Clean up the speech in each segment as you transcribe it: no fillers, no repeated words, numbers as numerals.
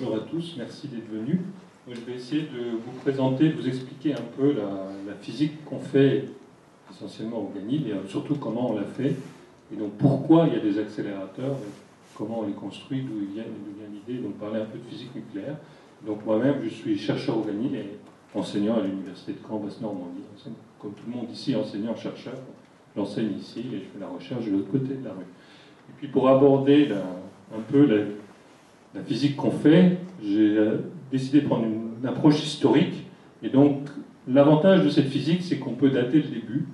bonjour à tous, merci d'être venus. Je vais essayer de vous présenter, de vous expliquer un peu la physique qu'on fait essentiellement au Ganil et surtout comment on la fait, et donc pourquoi il y a des accélérateurs, comment on les construit, d'où vient l'idée, donc parler un peu de physique nucléaire. Donc moi-même, je suis chercheur au Ganil et enseignant à l'université de Caen, Basse-Normandie. Comme tout le monde ici, enseignant-chercheur, j'enseigne ici et je fais la recherche de l'autre côté de la rue. Et puis pour aborder un peu la physique qu'on fait, j'ai décidé de prendre une approche historique. Et donc, l'avantage de cette physique, c'est qu'on peut dater le début.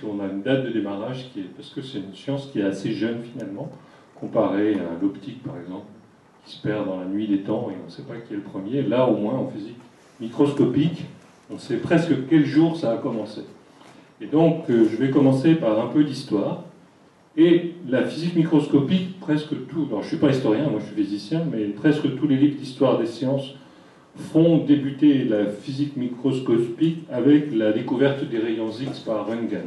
On a une date de démarrage, parce que c'est une science qui est assez jeune finalement, comparée à l'optique par exemple, qui se perd dans la nuit des temps et on ne sait pas qui est le premier. Là, au moins, en physique microscopique, on sait presque quel jour ça a commencé. Et donc, je vais commencer par un peu d'histoire. Et la physique microscopique, presque tout, alors je ne suis pas historien, moi je suis physicien, mais presque tous les livres d'histoire des sciences font débuter la physique microscopique avec la découverte des rayons X par Röntgen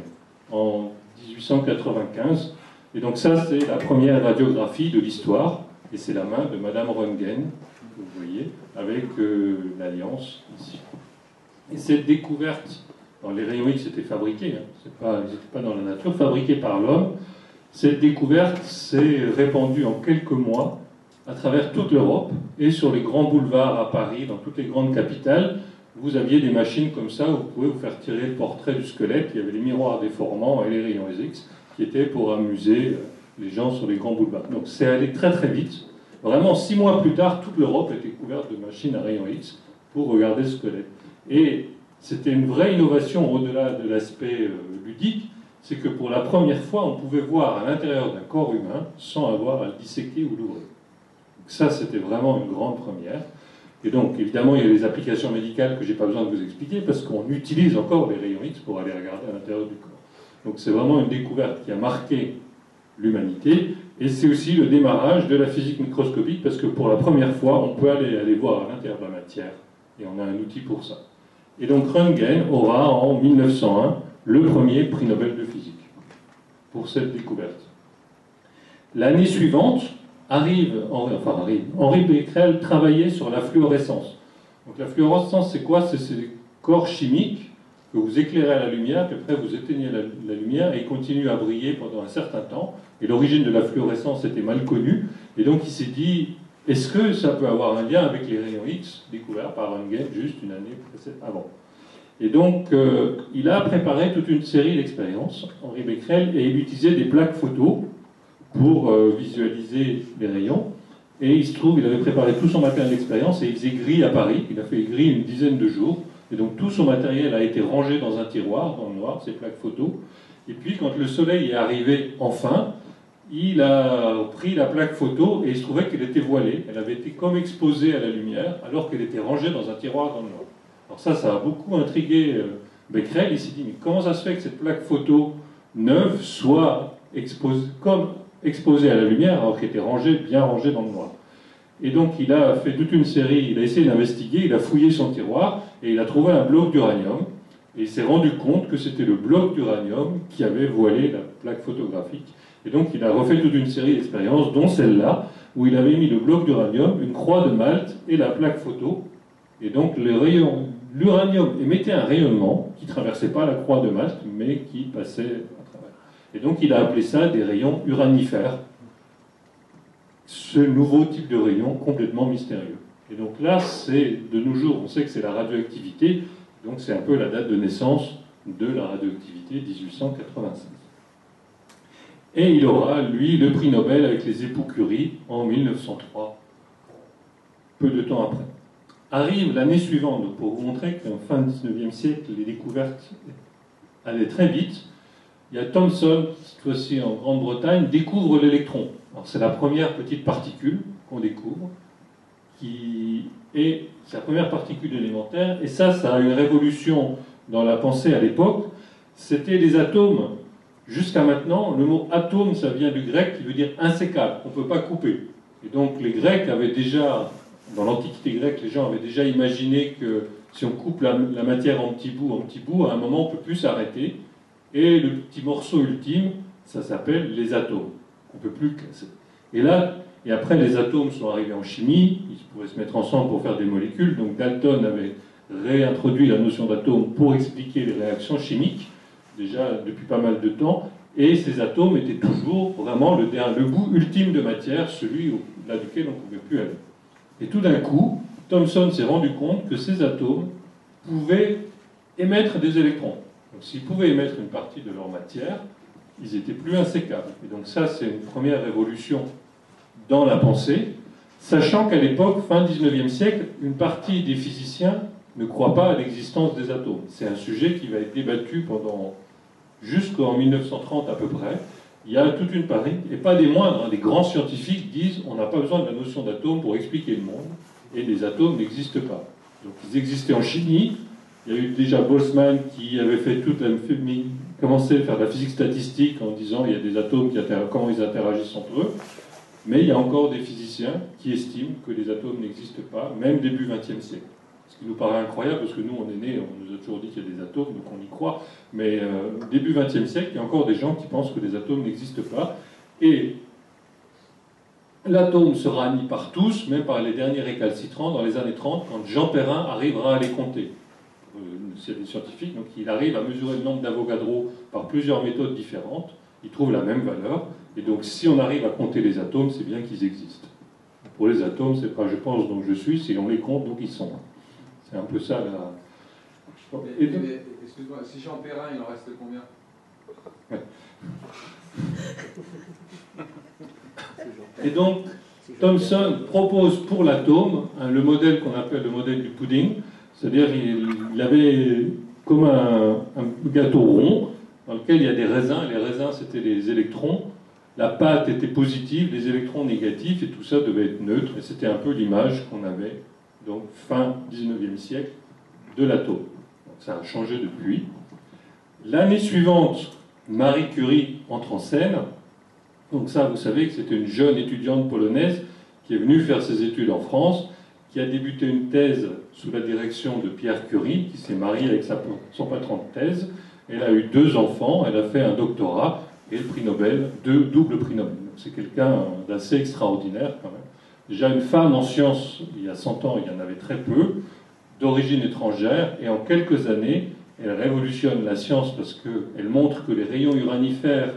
en 1895. Et donc ça, c'est la première radiographie de l'histoire, et c'est la main de Madame Röntgen, vous voyez, avec l'Alliance ici. Et cette découverte, alors les rayons X étaient fabriqués, ils n'étaient pas dans la nature, fabriqués par l'homme. Cette découverte s'est répandue en quelques mois à travers toute l'Europe et sur les grands boulevards à Paris, dans toutes les grandes capitales. Vous aviez des machines comme ça où vous pouvez vous faire tirer le portrait du squelette. Il y avait les miroirs déformants et les rayons X qui étaient pour amuser les gens sur les grands boulevards. Donc c'est allé très très vite. Vraiment, 6 mois plus tard, toute l'Europe était couverte de machines à rayons X pour regarder le squelette. Et c'était une vraie innovation au-delà de l'aspect ludique. C'est que pour la première fois, on pouvait voir à l'intérieur d'un corps humain sans avoir à le disséquer ou l'ouvrir. Ça, c'était vraiment une grande première. Et donc, évidemment, il y a des applications médicales que je n'ai pas besoin de vous expliquer parce qu'on utilise encore les rayons X pour aller regarder à l'intérieur du corps. Donc, c'est vraiment une découverte qui a marqué l'humanité. Et c'est aussi le démarrage de la physique microscopique parce que pour la première fois, on peut aller voir à l'intérieur de la matière. Et on a un outil pour ça. Et donc, Röntgen aura en 1901 le premier prix Nobel de physique pour cette découverte. L'année suivante, Henri Becquerel travaillait sur la fluorescence. Donc la fluorescence, c'est quoi? C'est des corps chimiques que vous éclairez à la lumière, puis après vous éteignez la lumière et ils continuent à briller pendant un certain temps. Et l'origine de la fluorescence était mal connue. Et donc il s'est dit, est-ce que ça peut avoir un lien avec les rayons X découverts par Röntgen juste une année avant? Et donc, il a préparé toute une série d'expériences, Henri Becquerel, et il utilisait des plaques photo pour visualiser les rayons. Et il se trouve, il avait préparé tout son matériel d'expérience et il faisait gris à Paris. Il a fait gris une dizaine de jours. Et donc, tout son matériel a été rangé dans un tiroir, dans le noir, ces plaques photo. Et puis, quand le soleil est arrivé enfin, il a pris la plaque photo et il se trouvait qu'elle était voilée. Elle avait été comme exposée à la lumière, alors qu'elle était rangée dans un tiroir dans le noir. Alors ça a beaucoup intrigué Becquerel. Il s'est dit, mais comment ça se fait que cette plaque photo neuve soit exposée à la lumière alors qu'elle était bien rangée dans le noir? Et donc il a fait toute une série, il a essayé d'investiguer, il a fouillé son tiroir et il a trouvé un bloc d'uranium. Et il s'est rendu compte que c'était le bloc d'uranium qui avait voilé la plaque photographique. Et donc il a refait toute une série d'expériences, dont celle-là, où il avait mis le bloc d'uranium, une croix de Malte et la plaque photo. Et donc l'uranium émettait un rayonnement qui ne traversait pas la croix de Malte, mais qui passait à travers. Et donc il a appelé ça des rayons uranifères, ce nouveau type de rayon complètement mystérieux. Et donc là, c'est de nos jours, on sait que c'est la radioactivité, donc c'est un peu la date de naissance de la radioactivité, 1896. Et il aura, lui, le prix Nobel avec les époux Curie en 1903, peu de temps après. Arrive l'année suivante, donc pour vous montrer qu'en fin du 19e siècle, les découvertes allaient très vite. Il y a Thomson, cette fois-ci en Grande-Bretagne, découvre l'électron. Alors c'est la première petite particule qu'on découvre, qui est sa première particule élémentaire, et ça a une révolution dans la pensée à l'époque. C'était les atomes. Jusqu'à maintenant, le mot atome, ça vient du grec qui veut dire insécable, on ne peut pas couper. Et donc les Grecs avaient déjà, dans l'Antiquité grecque, les gens avaient déjà imaginé que si on coupe la matière en petits bouts, à un moment on ne peut plus s'arrêter. Et le petit morceau ultime, ça s'appelle les atomes. On ne peut plus casser. Et là, Et après, les atomes sont arrivés en chimie, ils pouvaient se mettre ensemble pour faire des molécules. Donc Dalton avait réintroduit la notion d'atome pour expliquer les réactions chimiques, déjà depuis pas mal de temps. Et ces atomes étaient toujours vraiment le bout ultime de matière, celui au-delà duquel on ne pouvait plus aller. Et tout d'un coup, Thomson s'est rendu compte que ces atomes pouvaient émettre des électrons. Donc s'ils pouvaient émettre une partie de leur matière, ils n'étaient plus insécables. Et donc ça, c'est une première révolution dans la pensée, sachant qu'à l'époque, fin 19e siècle, une partie des physiciens ne croient pas à l'existence des atomes. C'est un sujet qui va être débattu pendant jusqu'en 1930 à peu près. Il y a toute une partie, et pas des moindres, des grands scientifiques disent on n'a pas besoin de la notion d'atome pour expliquer le monde, et les atomes n'existent pas. Donc ils existaient en chimie. Il y a eu déjà Boltzmann qui avait fait commencé à faire de la physique statistique en disant il y a des atomes, comment ils interagissent entre eux. Mais il y a encore des physiciens qui estiment que les atomes n'existent pas, même début XXe siècle. Ce qui nous paraît incroyable, parce que nous, on est nés, on nous a toujours dit qu'il y a des atomes, donc on y croit. Mais début XXe siècle, il y a encore des gens qui pensent que les atomes n'existent pas. Et l'atome sera admis par tous, même par les derniers récalcitrants, dans les années 30, quand Jean Perrin arrivera à les compter. C'est des scientifiques, donc il arrive à mesurer le nombre d'Avogadro par plusieurs méthodes différentes. Il trouve la même valeur. Et donc, si on arrive à compter les atomes, c'est bien qu'ils existent. Pour les atomes, c'est pas je pense donc je suis, c'est on les compte donc ils sont. C'est un peu ça la. Excuse-moi, si Jean Perrin, il en reste combien? Ouais. Et donc, Thomson propose pour l'atome le modèle qu'on appelle le modèle du pudding, c'est-à-dire il avait comme un gâteau rond dans lequel il y a des raisins, et les raisins c'était les électrons. La pâte était positive, les électrons négatifs, et tout ça devait être neutre, et c'était un peu l'image qu'on avait, donc fin 19e siècle, de l'atome. Donc ça a changé depuis. L'année suivante, Marie Curie entre en scène. Donc ça, vous savez que c'était une jeune étudiante polonaise qui est venue faire ses études en France, qui a débuté une thèse sous la direction de Pierre Curie, qui s'est marié avec son patron de thèse. Elle a eu 2 enfants, elle a fait un doctorat, et le prix Nobel, 2 doubles prix Nobel. C'est quelqu'un d'assez extraordinaire quand même. Déjà une femme en sciences, il y a 100 ans, il y en avait très peu, d'origine étrangère, et en quelques années, elle révolutionne la science parce qu'elle montre que les rayons uranifères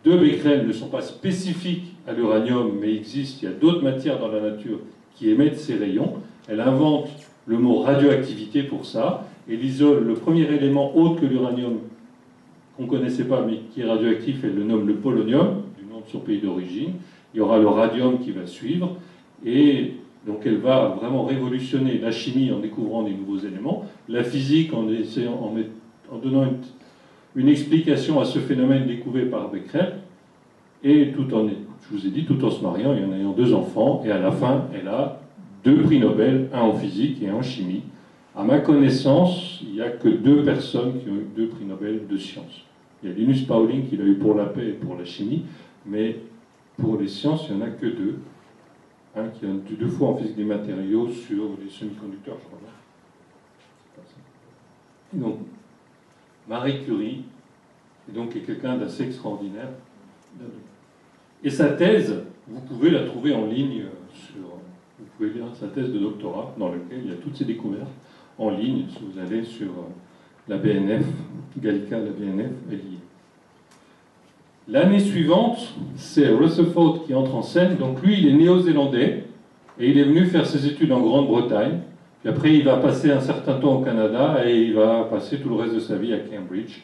de Becquerel ne sont pas spécifiques à l'uranium, mais existent, il y a d'autres matières dans la nature qui émettent ces rayons. Elle invente le mot radioactivité pour ça, elle isole le premier élément autre que l'uranium qu'on ne connaissait pas, mais qui est radioactif, elle le nomme le polonium, du nom de son pays d'origine. Il y aura le radium qui va suivre, et donc elle va vraiment révolutionner la chimie en découvrant des nouveaux éléments, la physique en donnant une explication à ce phénomène découvert par Becquerel, et je vous ai dit, tout en se mariant et en ayant 2 enfants, et à la fin, elle a 2 prix Nobel, un en physique et un en chimie. À ma connaissance, il n'y a que 2 personnes qui ont eu 2 prix Nobel de sciences. Il y a Linus Pauling qui l'a eu pour la paix et pour la chimie, mais pour les sciences, il n'y en a que 2. Un qui a eu 2 fois en physique des matériaux sur les semi-conducteurs, je crois. Donc, Marie Curie est donc quelqu'un d'assez extraordinaire. Et sa thèse, vous pouvez la trouver en ligne vous pouvez lire sa thèse de doctorat dans laquelle il y a toutes ces découvertes en ligne, si vous allez sur la BNF, Gallica, la BNF, elle y est. L'année suivante, c'est Rutherford qui entre en scène. Donc lui, il est néo-zélandais et il est venu faire ses études en Grande-Bretagne. Puis après, il va passer un certain temps au Canada et il va passer tout le reste de sa vie à Cambridge,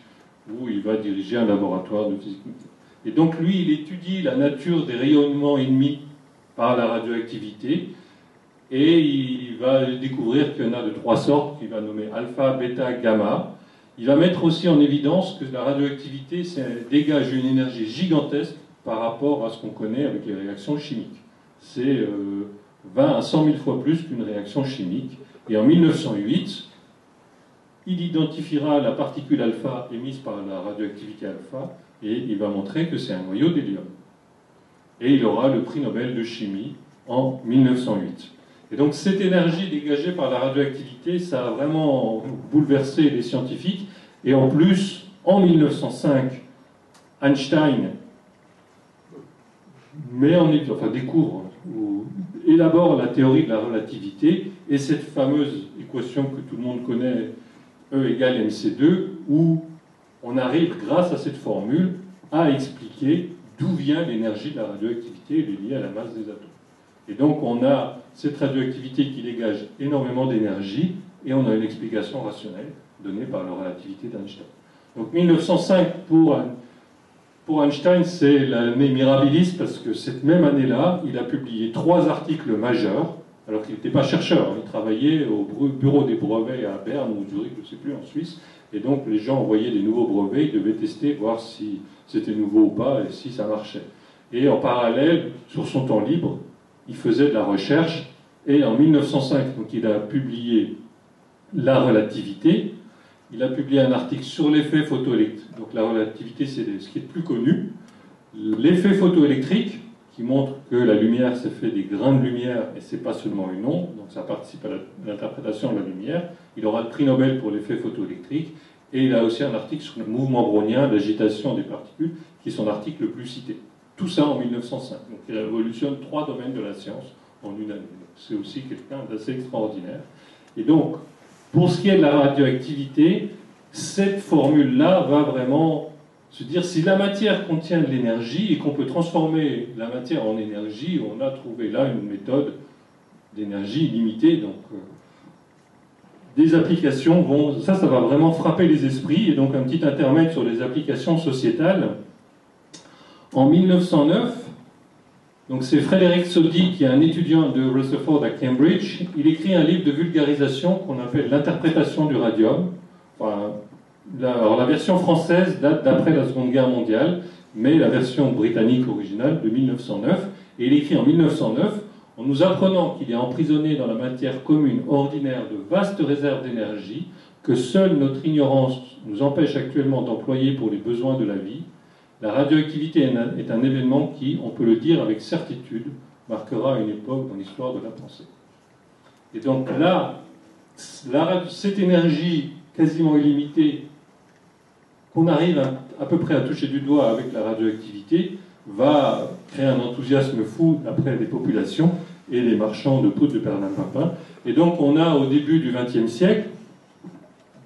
où il va diriger un laboratoire de physique nucléaire. Et donc lui, il étudie la nature des rayonnements émis par la radioactivité et il va découvrir qu'il y en a de 3 sortes, qu'il va nommer alpha, bêta, gamma. Il va mettre aussi en évidence que la radioactivité dégage une énergie gigantesque par rapport à ce qu'on connaît avec les réactions chimiques. C'est 20 à 100 000 fois plus qu'une réaction chimique. Et en 1908, il identifiera la particule alpha émise par la radioactivité alpha et il va montrer que c'est un noyau d'hélium. Et il aura le prix Nobel de chimie en 1908. Et donc cette énergie dégagée par la radioactivité, ça a vraiment bouleversé les scientifiques. Et en plus, en 1905, Einstein découvre ou élabore la théorie de la relativité et cette fameuse équation que tout le monde connaît, E égale mc2, où on arrive, grâce à cette formule, à expliquer d'où vient l'énergie de la radioactivité, elle est liée à la masse des atomes. Et donc on a cette radioactivité qui dégage énormément d'énergie, et on a une explication rationnelle donnée par la relativité d'Einstein. Donc 1905 pour Einstein, c'est l'année mirabilis, parce que cette même année-là, il a publié 3 articles majeurs, alors qu'il n'était pas chercheur, il travaillait au bureau des brevets à Berne ou Zurich, je ne sais plus, en Suisse, et donc les gens envoyaient des nouveaux brevets, ils devaient tester, voir si c'était nouveau ou pas, et si ça marchait. Et en parallèle, sur son temps libre, il faisait de la recherche, et en 1905, donc il a publié La relativité. Il a publié un article sur l'effet photoélectrique. Donc la relativité, c'est ce qui est le plus connu. L'effet photoélectrique, qui montre que la lumière, c'est fait des grains de lumière, et c'est pas seulement une onde, donc ça participe à l'interprétation de la lumière. Il aura le prix Nobel pour l'effet photoélectrique, et il a aussi un article sur le mouvement brownien, l'agitation des particules, qui est son article le plus cité. Tout ça en 1905. Donc il révolutionne 3 domaines de la science en une année. C'est aussi quelqu'un d'assez extraordinaire. Et donc, pour ce qui est de la radioactivité, cette formule-là va vraiment se dire si la matière contient de l'énergie et qu'on peut transformer la matière en énergie, on a trouvé là une méthode d'énergie limitée. Donc, des applications vont... Ça va vraiment frapper les esprits. Et donc, un petit intermède sur les applications sociétales. En 1909, donc c'est Frédéric Soddy, qui est un étudiant de Rutherford à Cambridge. Il écrit un livre de vulgarisation qu'on appelle l'interprétation du radium. Enfin, alors la version française date d'après la Seconde Guerre mondiale, mais la version britannique originale de 1909. Et il écrit en 1909, en nous apprenant qu'il est emprisonné dans la matière commune ordinaire de vastes réserves d'énergie, que seule notre ignorance nous empêche actuellement d'employer pour les besoins de la vie. La radioactivité est un événement qui, on peut le dire avec certitude, marquera une époque dans l'histoire de la pensée. Et donc là, cette énergie quasiment illimitée qu'on arrive à peu près à toucher du doigt avec la radioactivité va créer un enthousiasme fou d'après les populations et les marchands de poudre de perlimpinpin. Et donc on a au début du XXe siècle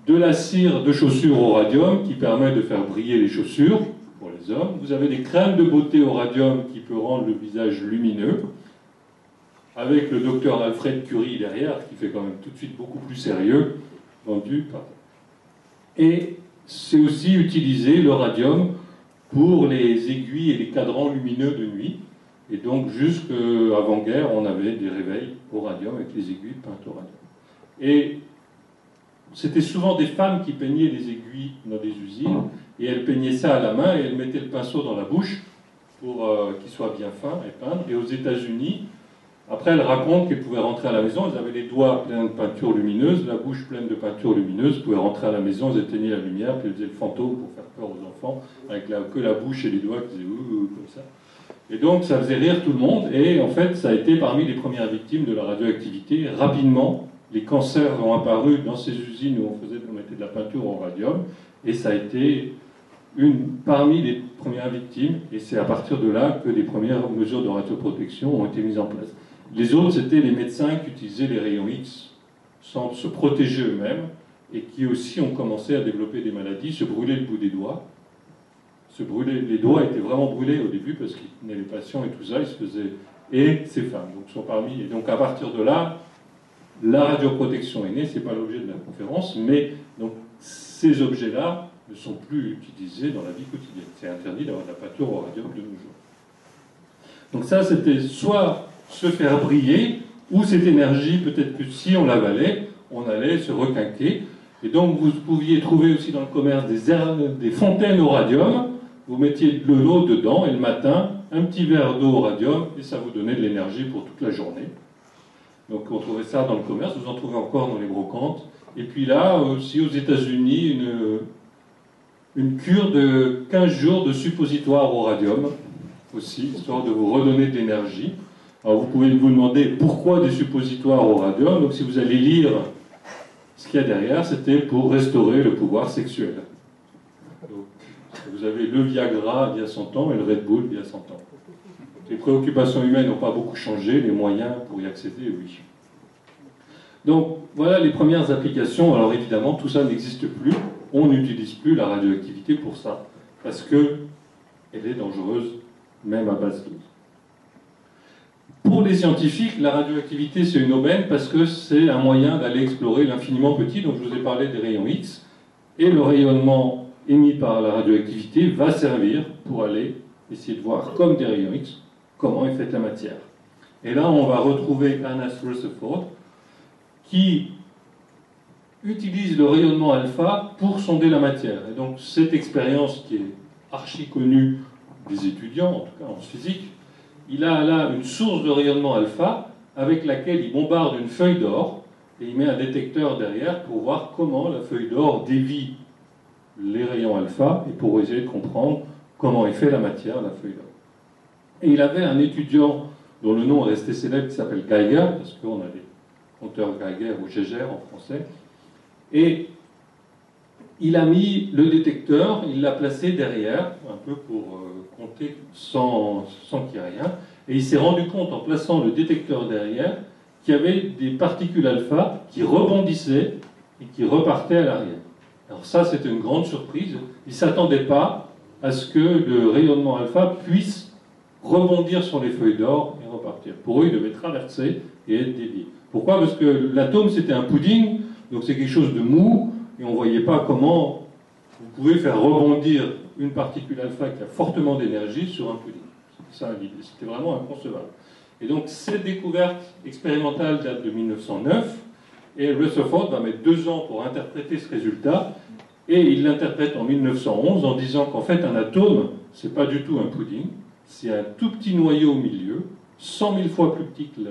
de la cire de chaussures au radium qui permet de faire briller les chaussures pour les hommes. Vous avez des crèmes de beauté au radium qui peut rendre le visage lumineux, avec le docteur Alfred Curie derrière, qui fait quand même tout de suite beaucoup plus sérieux, vendu par... Et c'est aussi utilisé, le radium, pour les aiguilles et les cadrans lumineux de nuit. Et donc, jusqu'avant-guerre, on avait des réveils au radium avec les aiguilles peintes au radium. Et c'était souvent des femmes qui peignaient les aiguilles dans des usines, et elles peignaient ça à la main, et elles mettaient le pinceau dans la bouche pour qu'il soit bien fin et peindre. Et aux États-Unis, après, elles racontent qu'elles pouvaient rentrer à la maison, elles avaient les doigts pleins de peinture lumineuse, la bouche pleine de peinture lumineuse, elles pouvaient rentrer à la maison, elles éteignaient la lumière, puis elles faisaient le fantôme pour faire peur aux enfants, avec que la bouche et les doigts qui faisaient comme ça. Et donc, ça faisait rire tout le monde, et en fait, ça a été parmi les premières victimes de la radioactivité. Rapidement, les cancers ont apparu dans ces usines où on mettait de la peinture au radium, et ça a été parmi les premières victimes, et c'est à partir de là que les premières mesures de radioprotection ont été mises en place. Les autres, c'était les médecins qui utilisaient les rayons X sans se protéger eux-mêmes, et qui aussi ont commencé à développer des maladies, se brûler le bout des doigts. Les doigts étaient vraiment brûlés au début parce qu'ils tenaient les patients et tout ça, ils se faisaient... Et ces femmes donc, sont parmi... Et donc à partir de là, la radioprotection est née, ce n'est pas l'objet de la conférence, mais donc, ces objets-là ne sont plus utilisés dans la vie quotidienne. C'est interdit d'avoir de la peinture au radium de nos jours. Donc ça, c'était soit se faire briller, ou cette énergie, peut-être que si on l'avalait, on allait se requinquer. Et donc vous pouviez trouver aussi dans le commerce des fontaines au radium, vous mettiez de l'eau dedans, et le matin, un petit verre d'eau au radium, et ça vous donnait de l'énergie pour toute la journée. Donc on trouvait ça dans le commerce, vous en trouvez encore dans les brocantes. Et puis là, aussi aux États-Unis, une cure de 15 jours de suppositoire au radium, aussi, histoire de vous redonner de l'énergie. Alors vous pouvez vous demander pourquoi des suppositoires au radium. Donc si vous allez lire ce qu'il y a derrière, c'était pour restaurer le pouvoir sexuel. Donc, vous avez le Viagra il y a 100 ans et le Red Bull il y a 100 ans. les préoccupations humaines n'ont pas beaucoup changé, les moyens pour y accéder, oui. Donc voilà les premières applications. Alors évidemment, tout ça n'existe plus. On n'utilise plus la radioactivité pour ça, parce qu'elle est dangereuse, même à basse dose. Pour les scientifiques, la radioactivité, c'est une aubaine parce que c'est un moyen d'aller explorer l'infiniment petit. Donc je vous ai parlé des rayons X, et le rayonnement émis par la radioactivité va servir pour aller essayer de voir, comme des rayons X, comment est faite la matière. Et là, on va retrouver Ernest Rutherford, qui utilise le rayonnement alpha pour sonder la matière. Et donc cette expérience qui est archi connue des étudiants, en tout cas en physique, il a là une source de rayonnement alpha avec laquelle il bombarde une feuille d'or et il met un détecteur derrière pour voir comment la feuille d'or dévie les rayons alpha et pour essayer de comprendre comment est fait la matière, la feuille d'or. Et il avait un étudiant dont le nom est resté célèbre qui s'appelle Geiger, parce qu'on a des compteurs Geiger ou Geiger en français, et il a mis le détecteur, il l'a placé derrière, un peu pour compter sans qu'il y ait rien, et il s'est rendu compte en plaçant le détecteur derrière qu'il y avait des particules alpha qui rebondissaient et qui repartaient à l'arrière. Alors ça, c'était une grande surprise. Il ne s'attendait pas à ce que le rayonnement alpha puisse rebondir sur les feuilles d'or et repartir. Pour eux, il devait traverser et être dévié. Pourquoi? Parce que l'atome, c'était un pudding, donc c'est quelque chose de mou, et on ne voyait pas comment vous pouvez faire rebondir une particule alpha qui a fortement d'énergie sur un pudding. C'était ça l'idée, c'était vraiment inconcevable. Et donc cette découverte expérimentale date de 1909, et Rutherford va mettre 2 ans pour interpréter ce résultat, et il l'interprète en 1911 en disant qu'en fait un atome, c'est pas du tout un pudding, c'est un tout petit noyau au milieu, 100 000 fois plus petit que le...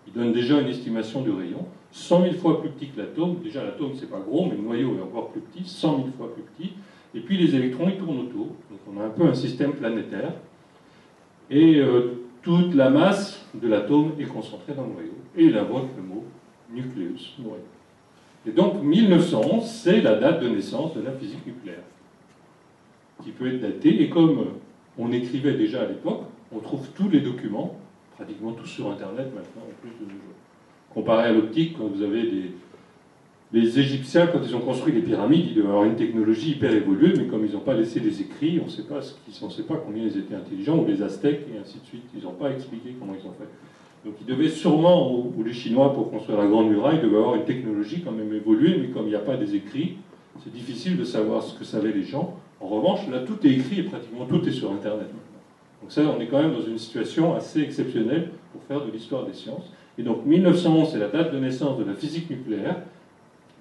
Il donne déjà une estimation du rayon, 100 000 fois plus petit que l'atome. Déjà l'atome c'est pas gros, mais le noyau est encore plus petit, 100 000 fois plus petit. Et puis les électrons ils tournent autour. Donc on a un peu un système planétaire. Et toute la masse de l'atome est concentrée dans le noyau. Et il invoque le mot nucléus, noyau. Et donc 1911, c'est la date de naissance de la physique nucléaire, qui peut être datée. Et comme on écrivait déjà à l'époque, on trouve tous les documents, pratiquement tous sur Internet maintenant, en plus de nos jours. Comparé à l'optique, quand vous avez les Égyptiens, quand ils ont construit les pyramides, ils devaient avoir une technologie hyper évoluée, mais comme ils n'ont pas laissé les écrits, on ne sait pas combien ils étaient intelligents, ou les Aztèques, et ainsi de suite. Ils n'ont pas expliqué comment ils ont fait. Donc ils devaient sûrement, ou les Chinois, pour construire la Grande Muraille, devaient avoir une technologie quand même évoluée, mais comme il n'y a pas des écrits, c'est difficile de savoir ce que savaient les gens. En revanche, là, tout est écrit, et pratiquement tout est sur Internet. Donc ça, on est quand même dans une situation assez exceptionnelle pour faire de l'histoire des sciences. Et donc 1911, c'est la date de naissance de la physique nucléaire.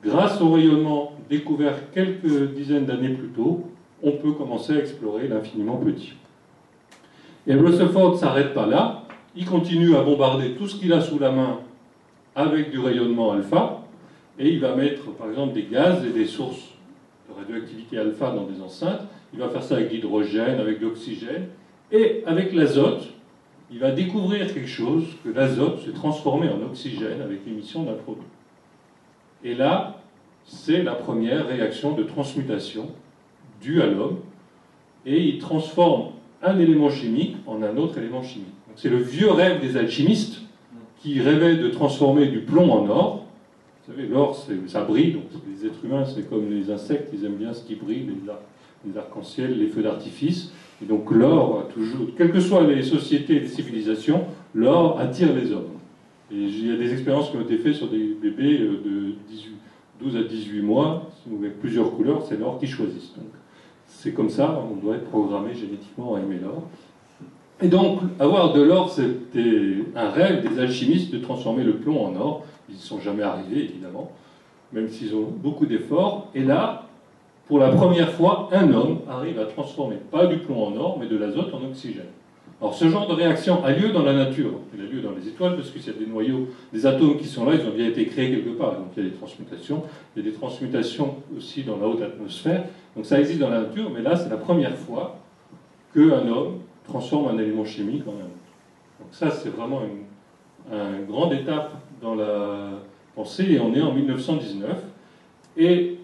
Grâce au rayonnement découvert quelques dizaines d'années plus tôt, on peut commencer à explorer l'infiniment petit. Et Rutherford ne s'arrête pas là, il continue à bombarder tout ce qu'il a sous la main avec du rayonnement alpha, et il va mettre par exemple des gaz et des sources de radioactivité alpha dans des enceintes. Il va faire ça avec l'hydrogène, avec l'oxygène, et avec l'azote, il va découvrir quelque chose, que l'azote s'est transformé en oxygène avec l'émission d'un proton. Et là, c'est la première réaction de transmutation due à l'homme, et il transforme un élément chimique en un autre élément chimique. C'est le vieux rêve des alchimistes qui rêvaient de transformer du plomb en or. Vous savez, l'or, ça brille, donc les êtres humains, c'est comme les insectes, ils aiment bien ce qui brille, les arcs-en-ciel, les feux d'artifice. Et donc l'or, toujours, quelles que soient les sociétés et les civilisations, l'or attire les hommes. Et il y a des expériences qui ont été faites sur des bébés de 12 à 18 mois, avec plusieurs couleurs, c'est l'or qui choisissent. Donc c'est comme ça, on doit être programmé génétiquement à aimer l'or. Et donc, avoir de l'or, c'était un rêve des alchimistes de transformer le plomb en or. Ils n'y sont jamais arrivés, évidemment, même s'ils ont beaucoup d'efforts. Et là, pour la première fois, un homme arrive à transformer, pas du plomb en or, mais de l'azote en oxygène. Alors, ce genre de réaction a lieu dans la nature. Il a lieu dans les étoiles, parce qu'il y a des noyaux, des atomes qui sont là, ils ont bien été créés quelque part. Donc, il y a des transmutations. Il y a des transmutations aussi dans la haute atmosphère. Donc, ça existe dans la nature, mais là, c'est la première fois qu'un homme transforme un élément chimique en un autre. Donc ça, c'est vraiment une grande étape dans la pensée, et on est en 1919. Et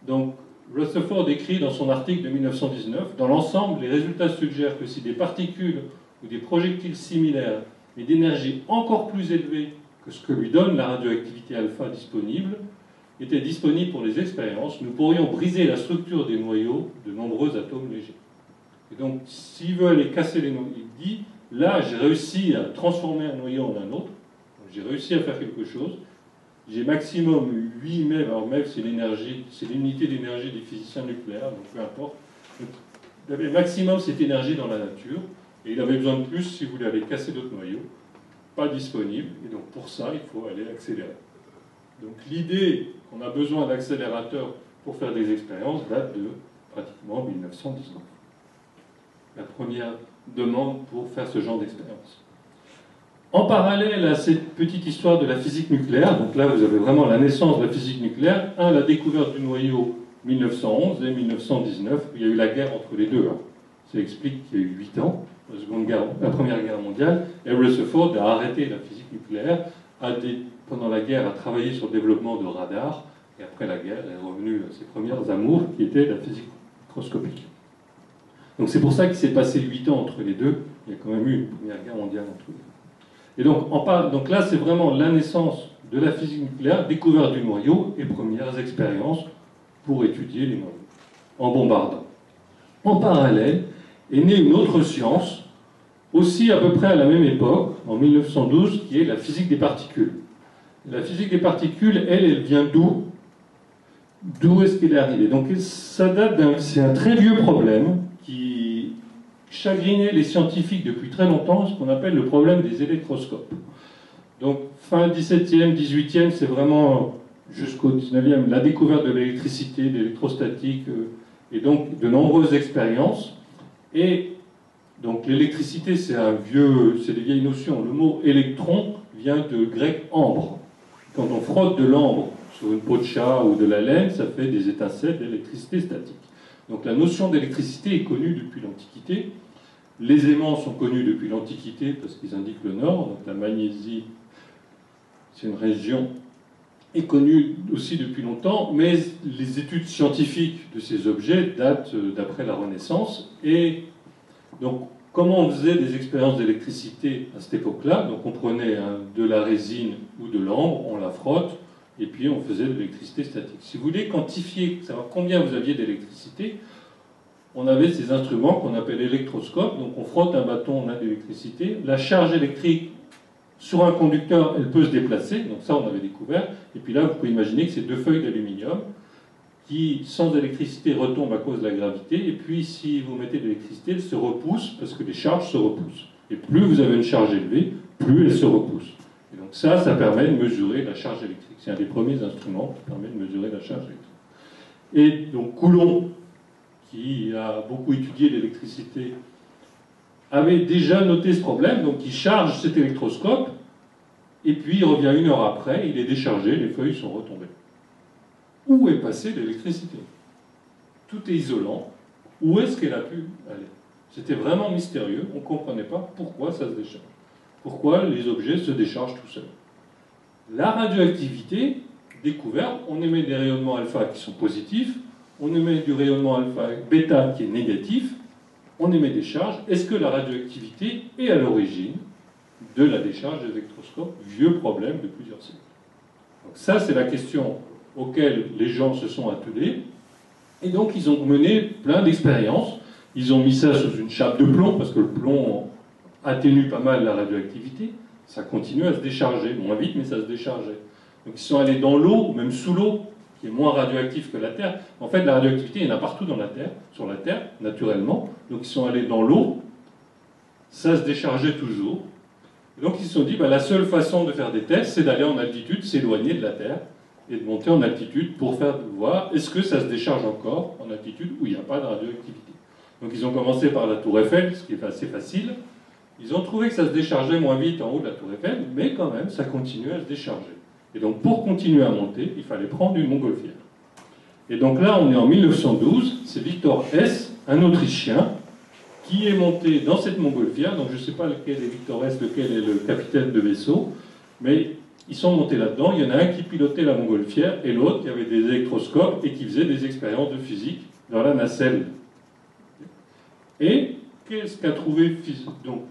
donc, Rutherford écrit dans son article de 1919, dans l'ensemble, les résultats suggèrent que si des particules ou des projectiles similaires, mais d'énergie encore plus élevée que ce que lui donne la radioactivité alpha disponible, étaient disponibles pour les expériences, nous pourrions briser la structure des noyaux de nombreux atomes légers. Et donc, s'il veut aller casser les noyaux, il dit, là, j'ai réussi à transformer un noyau en un autre, j'ai réussi à faire quelque chose, j'ai maximum 8 MeV, alors MeV c'est l'énergie, c'est l'unité d'énergie des physiciens nucléaires, donc peu importe. Donc, il avait maximum cette énergie dans la nature, et il avait besoin de plus si vous voulez aller casser d'autres noyaux, pas disponible, et donc pour ça, il faut aller accélérer. Donc l'idée qu'on a besoin d'accélérateurs pour faire des expériences date de pratiquement 1919. La première demande pour faire ce genre d'expérience. En parallèle à cette petite histoire de la physique nucléaire, donc là vous avez vraiment la naissance de la physique nucléaire, la découverte du noyau 1911 et 1919, il y a eu la guerre entre les deux. Ça explique qu'il y a eu 8 ans, la Première Guerre mondiale, et Rutherford a arrêté la physique nucléaire, pendant la guerre a travaillé sur le développement de radars, et après la guerre est revenu à ses premières amours, qui étaient la physique microscopique. Donc c'est pour ça qu'il s'est passé 8 ans entre les deux, il y a quand même eu une Première Guerre mondiale entre les deux. Et donc là, c'est vraiment la naissance de la physique nucléaire, découverte du noyau et premières expériences pour étudier les noyaux, en bombardant. En parallèle, est née une autre science, aussi à peu près à la même époque, en 1912, qui est la physique des particules. La physique des particules, elle vient d'où? D'où est-ce qu'elle est arrivée? Donc ça date c'est un très vieux problème qui chagrinait les scientifiques depuis très longtemps, ce qu'on appelle le problème des électroscopes. Donc fin 17e, 18e, c'est vraiment jusqu'au 19e, la découverte de l'électricité, de l'électrostatique, et donc de nombreuses expériences. Et donc l'électricité, c'est des vieilles notions. Le mot électron vient de grec ambre. Quand on frotte de l'ambre sur une peau de chat ou de la laine, ça fait des étincelles d'électricité statique. Donc la notion d'électricité est connue depuis l'Antiquité. Les aimants sont connus depuis l'Antiquité parce qu'ils indiquent le nord. Donc la Magnésie, c'est une région, est connue aussi depuis longtemps, mais les études scientifiques de ces objets datent d'après la Renaissance. Et donc, comment on faisait des expériences d'électricité à cette époque-là? Donc on prenait de la résine ou de l'ambre, on la frotte, et puis on faisait de l'électricité statique. Si vous voulez quantifier, savoir combien vous aviez d'électricité, on avait ces instruments qu'on appelle électroscopes. Donc on frotte un bâton, on a de l'électricité. La charge électrique sur un conducteur, elle peut se déplacer, donc ça on avait découvert. Et puis là, vous pouvez imaginer que c'est 2 feuilles d'aluminium qui, sans électricité, retombent à cause de la gravité. Et puis si vous mettez de l'électricité, elle se repousse parce que les charges se repoussent. Et plus vous avez une charge élevée, plus elle se repousse. Et donc ça permet de mesurer la charge électrique. C'est un des premiers instruments qui permet de mesurer la charge électrique. Et donc Coulomb, qui a beaucoup étudié l'électricité, avait déjà noté ce problème, donc il charge cet électroscope, et puis il revient 1 heure après, il est déchargé, les feuilles sont retombées. Où est passée l'électricité? Tout est isolant. Où est-ce qu'elle a pu aller? C'était vraiment mystérieux, on ne comprenait pas pourquoi ça se décharge. Pourquoi les objets se déchargent tout seuls. La radioactivité, découverte, on émet des rayonnements alpha qui sont positifs, on émet du rayonnement alpha bêta qui est négatif, on émet des charges. Est-ce que la radioactivité est à l'origine de la décharge des électroscopes? Vieux problème de plusieurs siècles. Donc ça, c'est la question auxquelles les gens se sont attelés. Et donc, ils ont mené plein d'expériences. Ils ont mis ça sous une chape de plomb, parce que le plomb atténue pas mal la radioactivité. Ça continue à se décharger, moins vite, mais ça se déchargeait. Donc, ils sont allés dans l'eau, même sous l'eau, qui est moins radioactif que la Terre. En fait, la radioactivité, il y en a partout dans la Terre, sur la Terre, naturellement. Donc ils sont allés dans l'eau, ça se déchargeait toujours. Et donc ils se sont dit, la seule façon de faire des tests, c'est d'aller en altitude, s'éloigner de la Terre, et de monter en altitude pour voir est-ce que ça se décharge encore en altitude où il n'y a pas de radioactivité. Donc ils ont commencé par la Tour Eiffel, ce qui est assez facile. Ils ont trouvé que ça se déchargeait moins vite en haut de la Tour Eiffel, mais quand même, ça continuait à se décharger. Et donc, pour continuer à monter, il fallait prendre une montgolfière. Et donc là, on est en 1912, c'est Victor Hess, un Autrichien, qui est monté dans cette montgolfière. Donc je ne sais pas lequel est Victor Hess, lequel est le capitaine de vaisseau, mais ils sont montés là-dedans. Il y en a un qui pilotait la montgolfière, et l'autre qui avait des électroscopes et qui faisait des expériences de physique dans la nacelle. Et qu'est-ce qu'a trouvé donc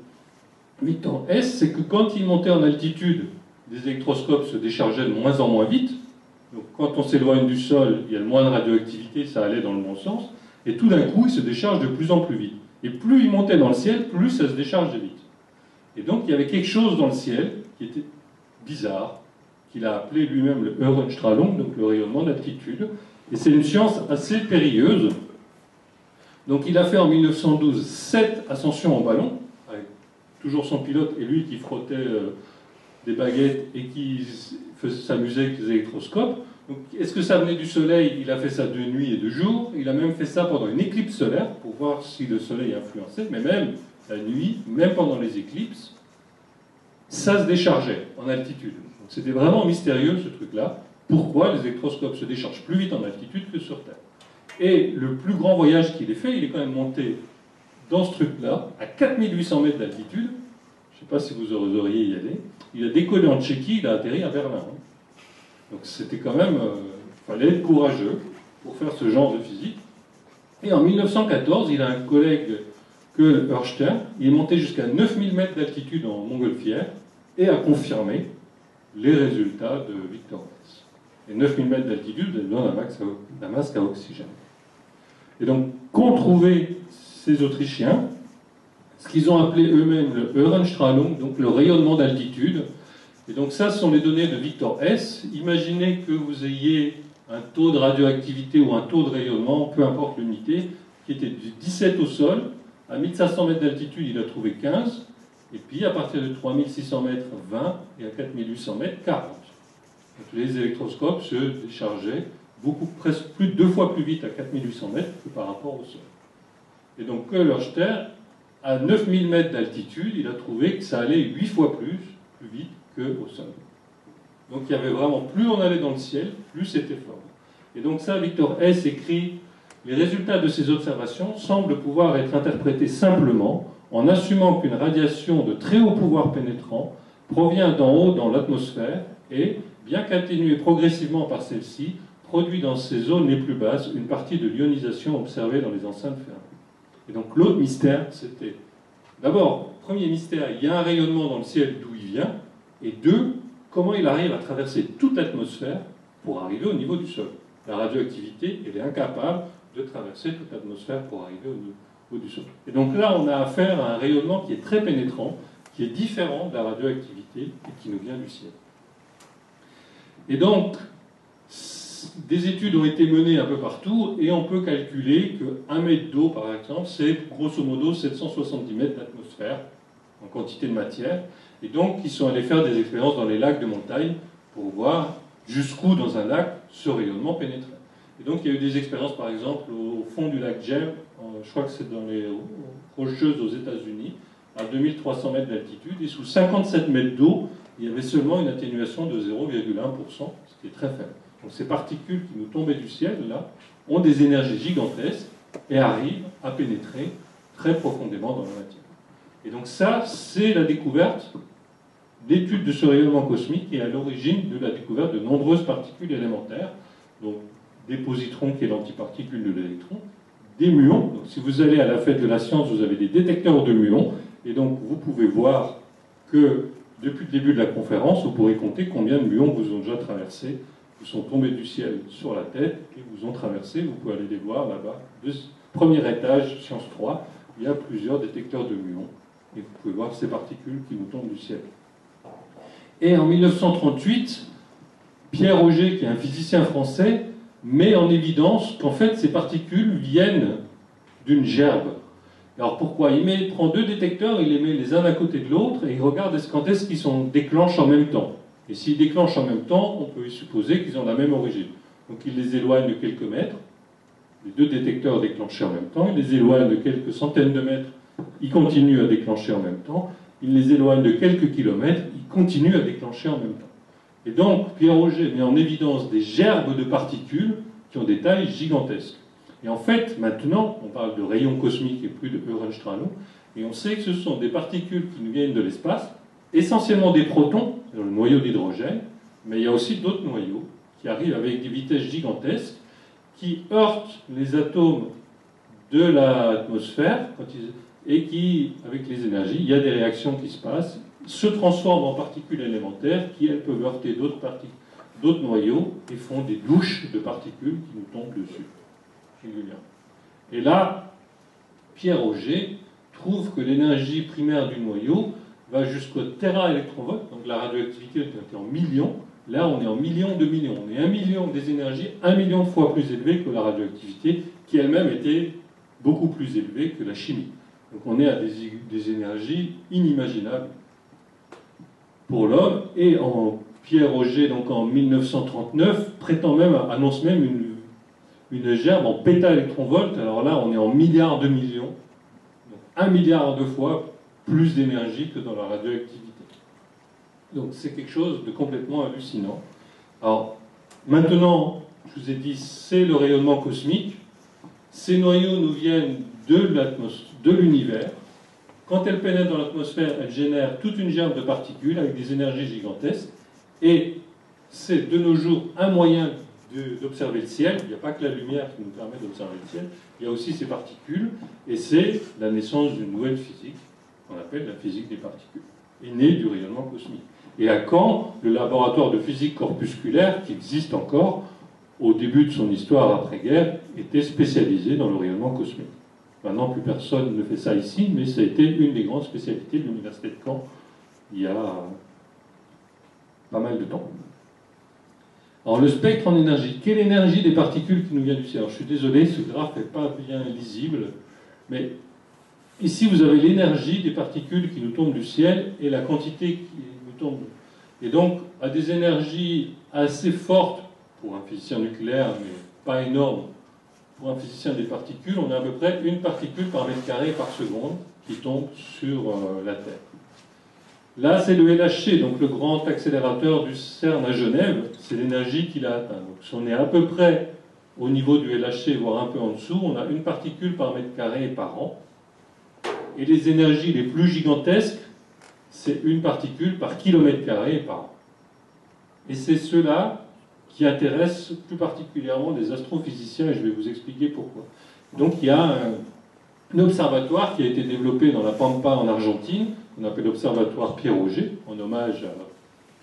Victor S, c'est que quand il montait en altitude, les électroscopes se déchargeaient de moins en moins vite. Donc quand on s'éloigne du sol, il y a le moins de radioactivité, ça allait dans le bon sens. Et tout d'un coup, il se décharge de plus en plus vite. Et plus il montait dans le ciel, plus ça se déchargeait vite. Et donc il y avait quelque chose dans le ciel qui était bizarre, qu'il a appelé lui-même le Eulenstrahlung, donc le rayonnement d'altitude. Et c'est une science assez périlleuse. Donc il a fait en 1912 7 ascensions en ballon, avec toujours son pilote et lui qui frottait des baguettes et qui s'amusait avec les électroscopes. Donc, est-ce que ça venait du soleil? Il a fait ça de nuit et de jour. Il a même fait ça pendant une éclipse solaire pour voir si le soleil influençait. Mais même la nuit, même pendant les éclipses, ça se déchargeait en altitude. Donc c'était vraiment mystérieux ce truc-là. Pourquoi les électroscopes se déchargent plus vite en altitude que sur Terre? Et le plus grand voyage qu'il ait fait, il est quand même monté dans ce truc-là, à 4800 mètres d'altitude. Je ne sais pas si vous oseriez y aller. Il a décollé en Tchéquie, il a atterri à Berlin. Donc c'était quand même, il fallait être courageux pour faire ce genre de physique. Et en 1914, il a un collègue que Ørsted, il est monté jusqu'à 9000 mètres d'altitude en montgolfière et a confirmé les résultats de Victor Hess. Et 9000 mètres d'altitude, vous avez besoin d'un masque à oxygène. Et donc, qu'ont trouvé ces Autrichiens? Ce qu'ils ont appelé eux-mêmes le Eulenstrahlung, donc le rayonnement d'altitude. Et donc ça, ce sont les données de Victor Hess. Imaginez que vous ayez un taux de radioactivité ou un taux de rayonnement, peu importe l'unité, qui était de 17 au sol. À 1500 mètres d'altitude, il a trouvé 15. Et puis à partir de 3600 mètres, 20. Et à 4800 mètres, 40. Donc les électroscopes se déchargeaient presque plus de 2 fois plus vite à 4800 mètres que par rapport au sol. Et donc Ørsted, à 9000 mètres d'altitude, il a trouvé que ça allait 8 fois plus vite qu'au sol. Donc il y avait vraiment, plus on allait dans le ciel, plus c'était fort. Et donc ça, Victor Hess écrit, les résultats de ces observations semblent pouvoir être interprétés simplement en assumant qu'une radiation de très haut pouvoir pénétrant provient d'en haut dans l'atmosphère et, bien qu'atténuée progressivement par celle-ci, produit dans ces zones les plus basses une partie de l'ionisation observée dans les enceintes fermées. Et donc l'autre mystère, c'était, d'abord, premier mystère, il y a un rayonnement dans le ciel d'où il vient, et deux, comment il arrive à traverser toute l'atmosphère pour arriver au niveau du sol. La radioactivité, elle est incapable de traverser toute l'atmosphère pour arriver au niveau du sol. Et donc là, on a affaire à un rayonnement qui est très pénétrant, qui est différent de la radioactivité et qui nous vient du ciel. Et donc, des études ont été menées un peu partout et on peut calculer que 1 mètre d'eau, par exemple, c'est grosso modo 770 mètres d'atmosphère en quantité de matière. Et donc, ils sont allés faire des expériences dans les lacs de montagne pour voir jusqu'où, dans un lac, ce rayonnement pénétrait. Et donc, il y a eu des expériences, par exemple, au fond du lac Jem, je crois que c'est dans les Rocheuses aux États-Unis, à 2300 mètres d'altitude, et sous 57 mètres d'eau, il y avait seulement une atténuation de 0,1%, ce qui est très faible. Donc ces particules qui nous tombaient du ciel, là, ont des énergies gigantesques et arrivent à pénétrer très profondément dans la matière. Et donc ça, c'est la découverte, l'étude de ce rayonnement cosmique et à l'origine de la découverte de nombreuses particules élémentaires, donc des positrons qui est l'antiparticule de l'électron, des muons. Donc si vous allez à la fête de la science, vous avez des détecteurs de muons, et donc vous pouvez voir que depuis le début de la conférence, vous pourrez compter combien de muons vous ont déjà traversé, vous sont tombés du ciel sur la tête et vous ont traversé. Vous pouvez aller les voir là-bas. Premier étage, Science 3, il y a plusieurs détecteurs de muons. Et vous pouvez voir ces particules qui nous tombent du ciel. Et en 1938, Pierre Auger, qui est un physicien français, met en évidence qu'en fait ces particules viennent d'une gerbe. Alors pourquoi? Il prend 2 détecteurs, il les met les uns à côté de l'autre et il regarde quand est-ce qu'ils déclenchent en même temps. Et s'ils déclenchent en même temps, on peut supposer qu'ils ont la même origine. Donc il les éloigne de quelques mètres, les 2 détecteurs déclenchés en même temps, il les éloigne de quelques centaines de mètres, ils continuent à déclencher en même temps, il les éloigne de quelques kilomètres, ils continuent à déclencher en même temps. Et donc Pierre Auger met en évidence des gerbes de particules qui ont des tailles gigantesques. Et en fait, maintenant, on parle de rayons cosmiques et plus de Eulenstrahlung, et on sait que ce sont des particules qui nous viennent de l'espace, essentiellement des protons, dans le noyau d'hydrogène, mais il y a aussi d'autres noyaux qui arrivent avec des vitesses gigantesques, qui heurtent les atomes de l'atmosphère et qui, avec les énergies, il y a des réactions qui se passent, se transforment en particules élémentaires qui, elles, peuvent heurter d'autres noyaux et font des douches de particules qui nous tombent dessus régulièrement. Et là, Pierre Auger trouve que l'énergie primaire du noyau va jusqu'au téraélectronvolt, donc la radioactivité était en millions, là on est en millions de millions. On est 1 million des énergies, 1 million de fois plus élevée que la radioactivité, qui elle-même était beaucoup plus élevée que la chimie. Donc on est à des énergies inimaginables pour l'homme, et Pierre Auger, donc en 1939, annonce même une gerbe en pétaélectronvolts. Alors là, on est en milliards de millions, donc 1 milliard de fois plus d'énergie que dans la radioactivité. Donc c'est quelque chose de complètement hallucinant. Alors maintenant, je vous ai dit, c'est le rayonnement cosmique. Ces noyaux nous viennent de l'univers. Quand elles pénètrent dans l'atmosphère, elles génèrent toute une gerbe de particules avec des énergies gigantesques. Et c'est de nos jours un moyen d'observer le ciel. Il n'y a pas que la lumière qui nous permet d'observer le ciel, il y a aussi ces particules, et c'est la naissance d'une nouvelle physique, qu'on appelle la physique des particules, est née du rayonnement cosmique. Et à Caen, le laboratoire de physique corpusculaire, qui existe encore, au début de son histoire après-guerre, était spécialisé dans le rayonnement cosmique. Maintenant, plus personne ne fait ça ici, mais ça a été une des grandes spécialités de l'université de Caen il y a pas mal de temps. Alors, le spectre en énergie. Quelle énergie des particules qui nous vient du ciel? Alors, je suis désolé, ce graphe n'est pas bien lisible, mais ici, vous avez l'énergie des particules qui nous tombent du ciel et la quantité qui nous tombe. Et donc, à des énergies assez fortes pour un physicien nucléaire, mais pas énorme pour un physicien des particules, on a à peu près une particule par mètre carré par seconde qui tombe sur la Terre. Là, c'est le LHC, donc le grand accélérateur du CERN à Genève, c'est l'énergie qu'il a atteint. Donc, si on est à peu près au niveau du LHC, voire un peu en dessous, on a une particule par mètre carré par an. Et les énergies les plus gigantesques, c'est une particule par kilomètre carré par an. Et c'est cela qui intéresse plus particulièrement les astrophysiciens, et je vais vous expliquer pourquoi. Donc il y a un observatoire qui a été développé dans la Pampa en Argentine, qu'on appelle l'observatoire Pierre Auger, en hommage à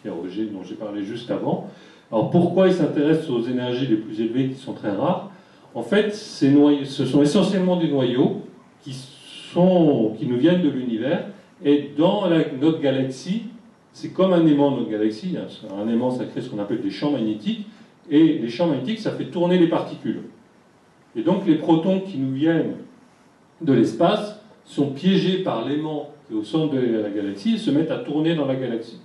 Pierre Auger dont j'ai parlé juste avant. Alors pourquoi il s'intéresse aux énergies les plus élevées qui sont très rares? En fait, ce sont essentiellement des noyaux qui nous viennent de l'univers, et dans notre galaxie, c'est comme un aimant de notre galaxie, un aimant ça crée ce qu'on appelle des champs magnétiques, et les champs magnétiques ça fait tourner les particules. Et donc les protons qui nous viennent de l'espace sont piégés par l'aimant qui est au centre de la galaxie et se mettent à tourner dans la galaxie.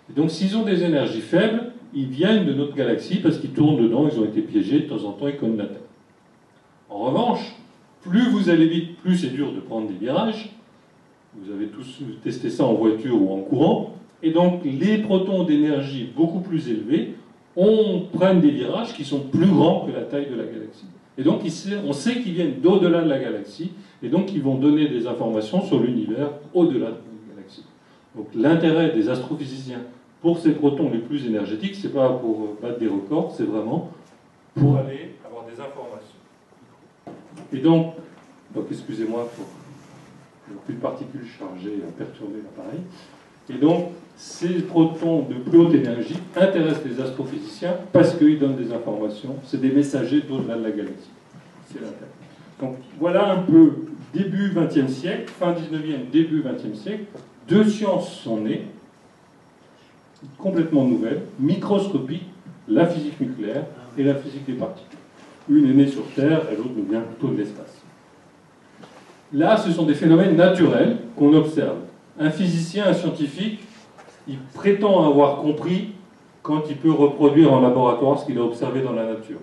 Et donc s'ils ont des énergies faibles, ils viennent de notre galaxie parce qu'ils tournent dedans, ils ont été piégés, de temps en temps ils cognent la Terre. En revanche, plus vous allez vite, plus c'est dur de prendre des virages. Vous avez tous testé ça en voiture ou en courant. Et donc, les protons d'énergie beaucoup plus élevés prennent des virages qui sont plus grands que la taille de la galaxie. Et donc, on sait qu'ils viennent d'au-delà de la galaxie, et donc ils vont donner des informations sur l'univers au-delà de la galaxie. Donc, l'intérêt des astrophysiciens pour ces protons les plus énergétiques, c'est pas pour battre des records, c'est vraiment pour aller avoir des informations. Et donc excusez-moi pour plus de particules chargées à perturber l'appareil. Et donc, ces protons de plus haute énergie intéressent les astrophysiciens parce qu'ils donnent des informations. C'est des messagers d'au-delà de la galaxie. C'est l'intérêt. Donc, voilà un peu début XXe siècle, fin 19e, début XXe siècle. Deux sciences sont nées, complètement nouvelles, microscopiques, la physique nucléaire et la physique des particules. Une est née sur Terre et l'autre nous vient plutôt de l'espace. Là, ce sont des phénomènes naturels qu'on observe. Un physicien, un scientifique, il prétend avoir compris quand il peut reproduire en laboratoire ce qu'il a observé dans la nature.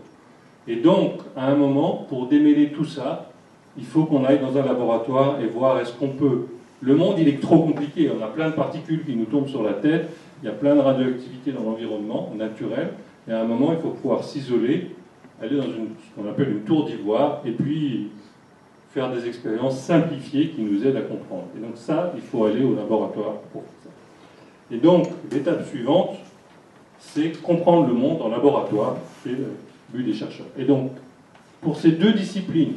Et donc, à un moment, pour démêler tout ça, il faut qu'on aille dans un laboratoire et voir est-ce qu'on peut... Le monde, il est trop compliqué. On a plein de particules qui nous tombent sur la tête, il y a plein de radioactivité dans l'environnement naturel, et à un moment, il faut pouvoir s'isoler, aller dans ce qu'on appelle une tour d'ivoire, et puis faire des expériences simplifiées qui nous aident à comprendre. Et donc ça, il faut aller au laboratoire pour faire ça. Et donc, l'étape suivante, c'est comprendre le monde en laboratoire, c'est le but des chercheurs. Et donc, pour ces deux disciplines,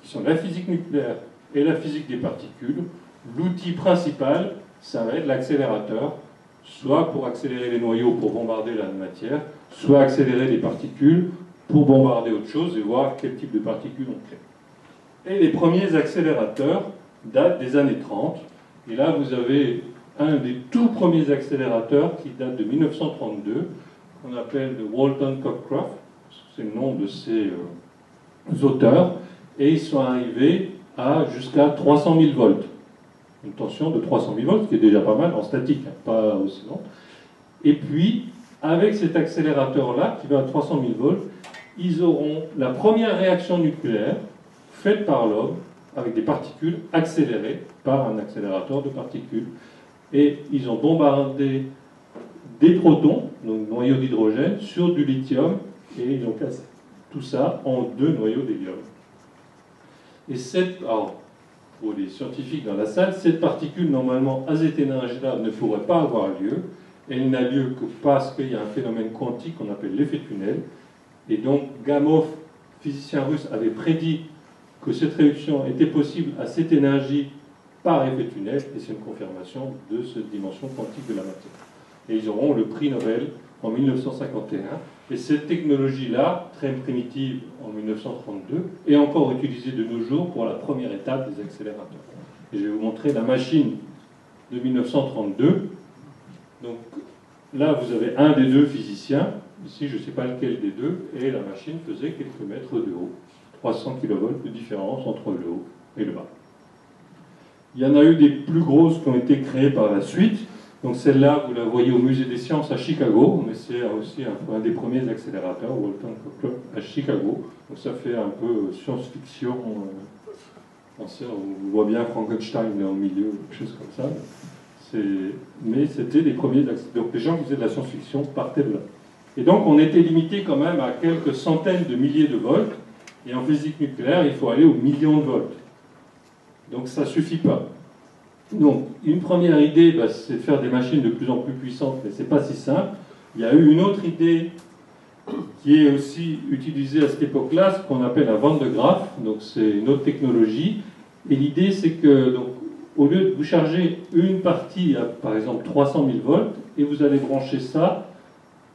qui sont la physique nucléaire et la physique des particules. L'outil principal, ça va être l'accélérateur, soit pour accélérer les noyaux pour bombarder la matière, soit accélérer les particules pour bombarder autre chose et voir quel type de particules on crée. Et les premiers accélérateurs datent des années 30. Et là, vous avez un des tout premiers accélérateurs qui date de 1932, qu'on appelle le Walton Cockcroft, c'est le nom de ces auteurs, et ils sont arrivés à jusqu'à 300 000 volts. Une tension de 300 000 volts, ce qui est déjà pas mal en statique, hein, pas aussi long. Et puis, avec cet accélérateur-là, qui va à 300 000 volts, ils auront la première réaction nucléaire faite par l'homme avec des particules accélérées par un accélérateur de particules. Et ils ont bombardé des protons, donc noyaux d'hydrogène, sur du lithium, et ils ont cassé tout ça en 2 noyaux d'hélium. Et alors, pour les scientifiques dans la salle, cette particule, normalement azéténingélable, ne pourrait pas avoir lieu. Elle n'a lieu que parce qu'il y a un phénomène quantique qu'on appelle l'effet tunnel. Et donc, Gamov, physicien russe, avait prédit que cette réaction était possible à cette énergie par effet tunnel, et c'est une confirmation de cette dimension quantique de la matière. Et ils auront le prix Nobel en 1951. Et cette technologie-là, très primitive en 1932, est encore utilisée de nos jours pour la première étape des accélérateurs. Et je vais vous montrer la machine de 1932. Donc là, vous avez un des 2 physiciens. Ici, je ne sais pas lequel des 2. Et la machine faisait quelques mètres de haut. 300 kV de différence entre le haut et le bas. Il y en a eu des plus grosses qui ont été créées par la suite. Donc celle-là, vous la voyez au Musée des Sciences à Chicago, mais c'est aussi un des premiers accélérateurs, Walton Cockcroft, à Chicago. Donc ça fait un peu science-fiction ancienne. On voit bien Frankenstein là au milieu, quelque chose comme ça. Mais c'était les premiers accélérateurs. Donc les gens qui faisaient de la science-fiction partaient de là. Et donc on était limité quand même à quelques centaines de milliers de volts. Et en physique nucléaire, il faut aller aux millions de volts. Donc ça ne suffit pas. Donc, une première idée, c'est de faire des machines de plus en plus puissantes, mais ce n'est pas si simple. Il y a eu une autre idée qui est aussi utilisée à cette époque-là, ce qu'on appelle un Van de Graaff. Donc, c'est une autre technologie. Et l'idée, c'est que, donc, au lieu de vous charger une partie à, par exemple, 300 000 volts, et vous allez brancher ça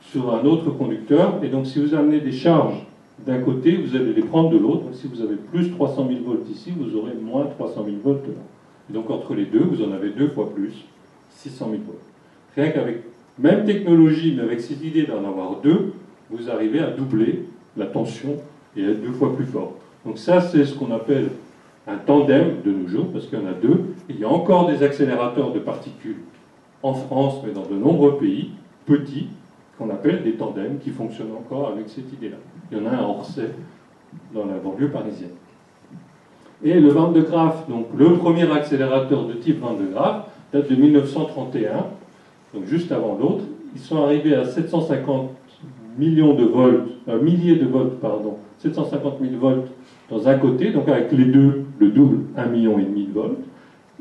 sur un autre conducteur. Et donc, si vous amenez des charges d'un côté, vous allez les prendre de l'autre. Donc, si vous avez plus 300 000 volts ici, vous aurez moins 300 000 volts là. Et donc entre les deux, vous en avez 2 fois plus, 600 000 volts. Rien qu'avec même technologie, mais avec cette idée d'en avoir 2, vous arrivez à doubler la tension et à être 2 fois plus fort. Donc ça, c'est ce qu'on appelle un tandem de nos jours, parce qu'il y en a 2. Et il y a encore des accélérateurs de particules en France, mais dans de nombreux pays, petits, qu'on appelle des tandems, qui fonctionnent encore avec cette idée-là. Il y en a un à Orsay, dans la banlieue parisienne. Et le Van de Graaff, donc le premier accélérateur de type Van de Graaff, date de 1931, donc juste avant l'autre. Ils sont arrivés à 750 millions de volts, milliers de volts, pardon, 750 000 volts dans un côté, donc avec les deux, le double, 1,5 million de volts.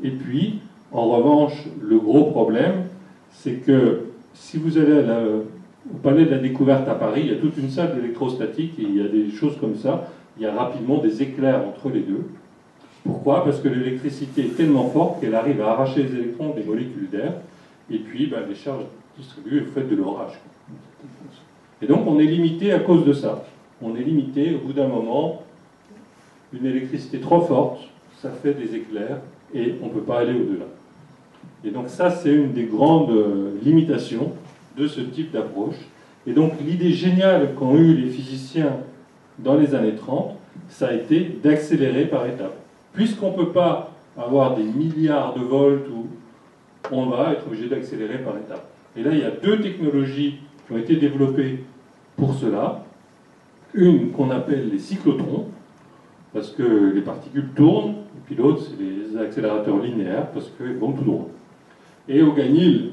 Et puis, en revanche, le gros problème, c'est que si vous allez au Palais de la Découverte à Paris, il y a toute une salle d'électrostatique et il y a des choses comme ça. Il y a rapidement des éclairs entre les deux. Pourquoi? Parce que l'électricité est tellement forte qu'elle arrive à arracher les électrons des molécules d'air, et puis les charges distribuées, vous faites de l'orage. Et donc on est limité à cause de ça. On est limité, au bout d'un moment, une électricité trop forte, ça fait des éclairs, et on ne peut pas aller au-delà. Et donc ça, c'est une des grandes limitations de ce type d'approche. Et donc l'idée géniale qu'ont eu les physiciens dans les années 30, ça a été d'accélérer par étapes. Puisqu'on ne peut pas avoir des milliards de volts, on va être obligé d'accélérer par étapes. Et là, il y a 2 technologies qui ont été développées pour cela. Une qu'on appelle les cyclotrons, parce que les particules tournent, et puis l'autre, c'est les accélérateurs linéaires, parce qu'ils vont tout droit. Et au Ganil,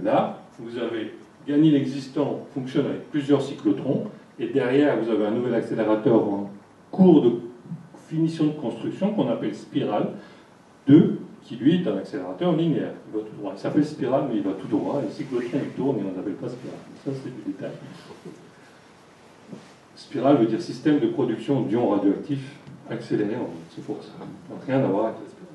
là, vous avez Ganil existant, fonctionne avec plusieurs cyclotrons, et derrière, vous avez un nouvel accélérateur en cours de finition de construction qu'on appelle Spiral 2, qui lui est un accélérateur linéaire. Il va tout droit. Il s'appelle Spiral, mais il va tout droit, et le cyclotron il tourne, et on n'appelle pas Spiral. Ça, c'est du détail. Spiral veut dire système de production d'ions radioactifs accélérer en vide. C'est pour ça. Donc rien à voir avec l'aspirateur.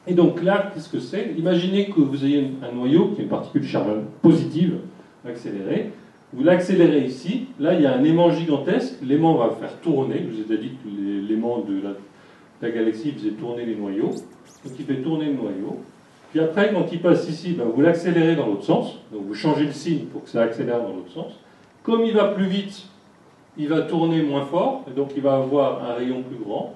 Et donc là, qu'est-ce que c'est? Imaginez que vous ayez un noyau qui est une particule chargeable positive accélérée. Vous l'accélérez ici. Là, il y a un aimant gigantesque. L'aimant va faire tourner. Je vous ai dit que l'aimant de la galaxie faisait tourner les noyaux. Donc il fait tourner le noyau. Puis après, quand il passe ici, ben, vous l'accélérez dans l'autre sens. Donc vous changez le signe pour que ça accélère dans l'autre sens. Comme il va plus vite, il va tourner moins fort. Et donc il va avoir un rayon plus grand.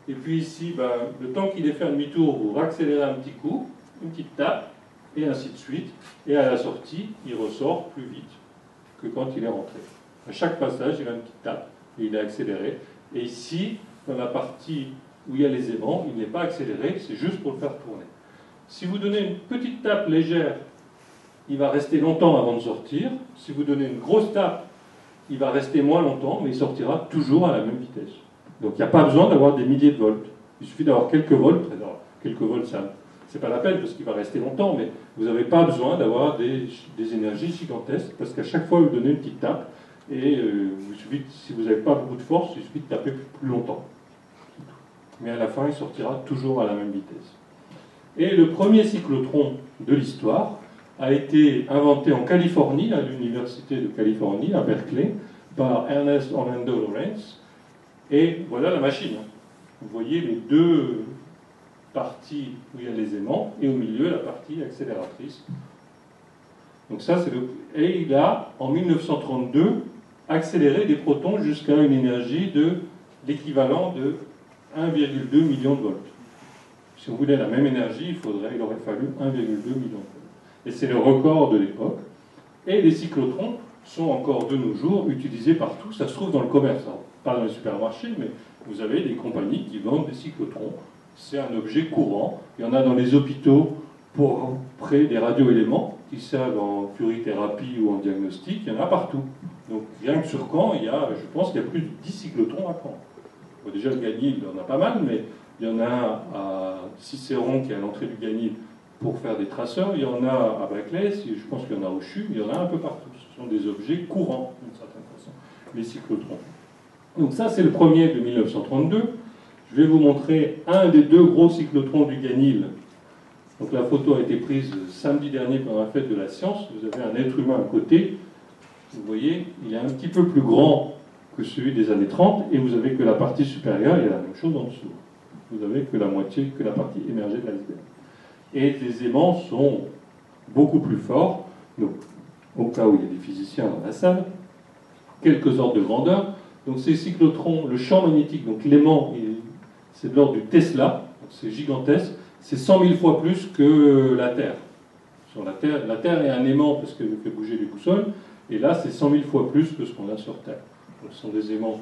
Et puis ici, ben, le temps qu'il ait fait un demi-tour, vous raccélérez un petit coup, une petite tape, et ainsi de suite. Et à la sortie, il ressort plus vite que quand il est rentré. À chaque passage, il a une petite tape, et il est accéléré. Et ici, dans la partie où il y a les aimants, il n'est pas accéléré, c'est juste pour le faire tourner. Si vous donnez une petite tape légère, il va rester longtemps avant de sortir. Si vous donnez une grosse tape, il va rester moins longtemps, mais il sortira toujours à la même vitesse. Donc il n'y a pas besoin d'avoir des milliers de volts. Il suffit d'avoir quelques volts. Alors, quelques volts, ça, c'est pas la peine parce qu'il va rester longtemps, mais vous n'avez pas besoin d'avoir des énergies gigantesques parce qu'à chaque fois, vous donnez une petite tape et si vous n'avez pas beaucoup de force, il suffit de taper plus longtemps. Mais à la fin, il sortira toujours à la même vitesse. Et le premier cyclotron de l'histoire a été inventé en Californie, à l'université de Californie, à Berkeley, par Ernest Orlando Lawrence. Et voilà la machine. Vous voyez les deux parties où il y a les aimants, et au milieu la partie accélératrice. Donc ça, c'est le... Et il a, en 1932, accéléré des protons jusqu'à une énergie de l'équivalent de 1,2 million de volts. Si on voulait la même énergie, il aurait fallu 1,2 million de volts. Et c'est le record de l'époque. Et les cyclotrons sont encore de nos jours utilisés partout. Ça se trouve dans le commerce, alors, pas dans les supermarchés, mais vous avez des compagnies qui vendent des cyclotrons. C'est un objet courant. Il y en a dans les hôpitaux pour près des radioéléments qui servent en plurithérapie ou en diagnostic. Il y en a partout. Donc rien que sur Caen, je pense qu'il y a plus de 10 cyclotrons à Caen. Bon, déjà le Ganil, il y en a pas mal, mais il y en a un à Cicéron qui est à l'entrée du Ganil pour faire des traceurs. Il y en a à Berkeley, je pense qu'il y en a au CHU, il y en a un peu partout. Ce sont des objets courants, d'une certaine façon, les cyclotrons. Donc ça, c'est le premier de 1932. Je vais vous montrer un des deux gros cyclotrons du Ganil. Donc la photo a été prise samedi dernier pendant la fête de la science. Vous avez un être humain à côté. Vous voyez, il est un petit peu plus grand que celui des années 30, et vous avez que la partie supérieure, il y a la même chose en dessous. Vous avez que la moitié, que la partie émergée de l'iceberg. Et les aimants sont beaucoup plus forts, donc au cas où il y a des physiciens dans la salle, quelques ordres de grandeur. Donc ces cyclotrons, le champ magnétique, donc l'aimant, c'est de l'ordre du Tesla, c'est gigantesque, c'est 100 000 fois plus que la Terre. Sur la Terre est un aimant parce qu'elle fait bouger les boussoles, et là c'est 100 000 fois plus que ce qu'on a sur Terre. Donc, ce sont des aimants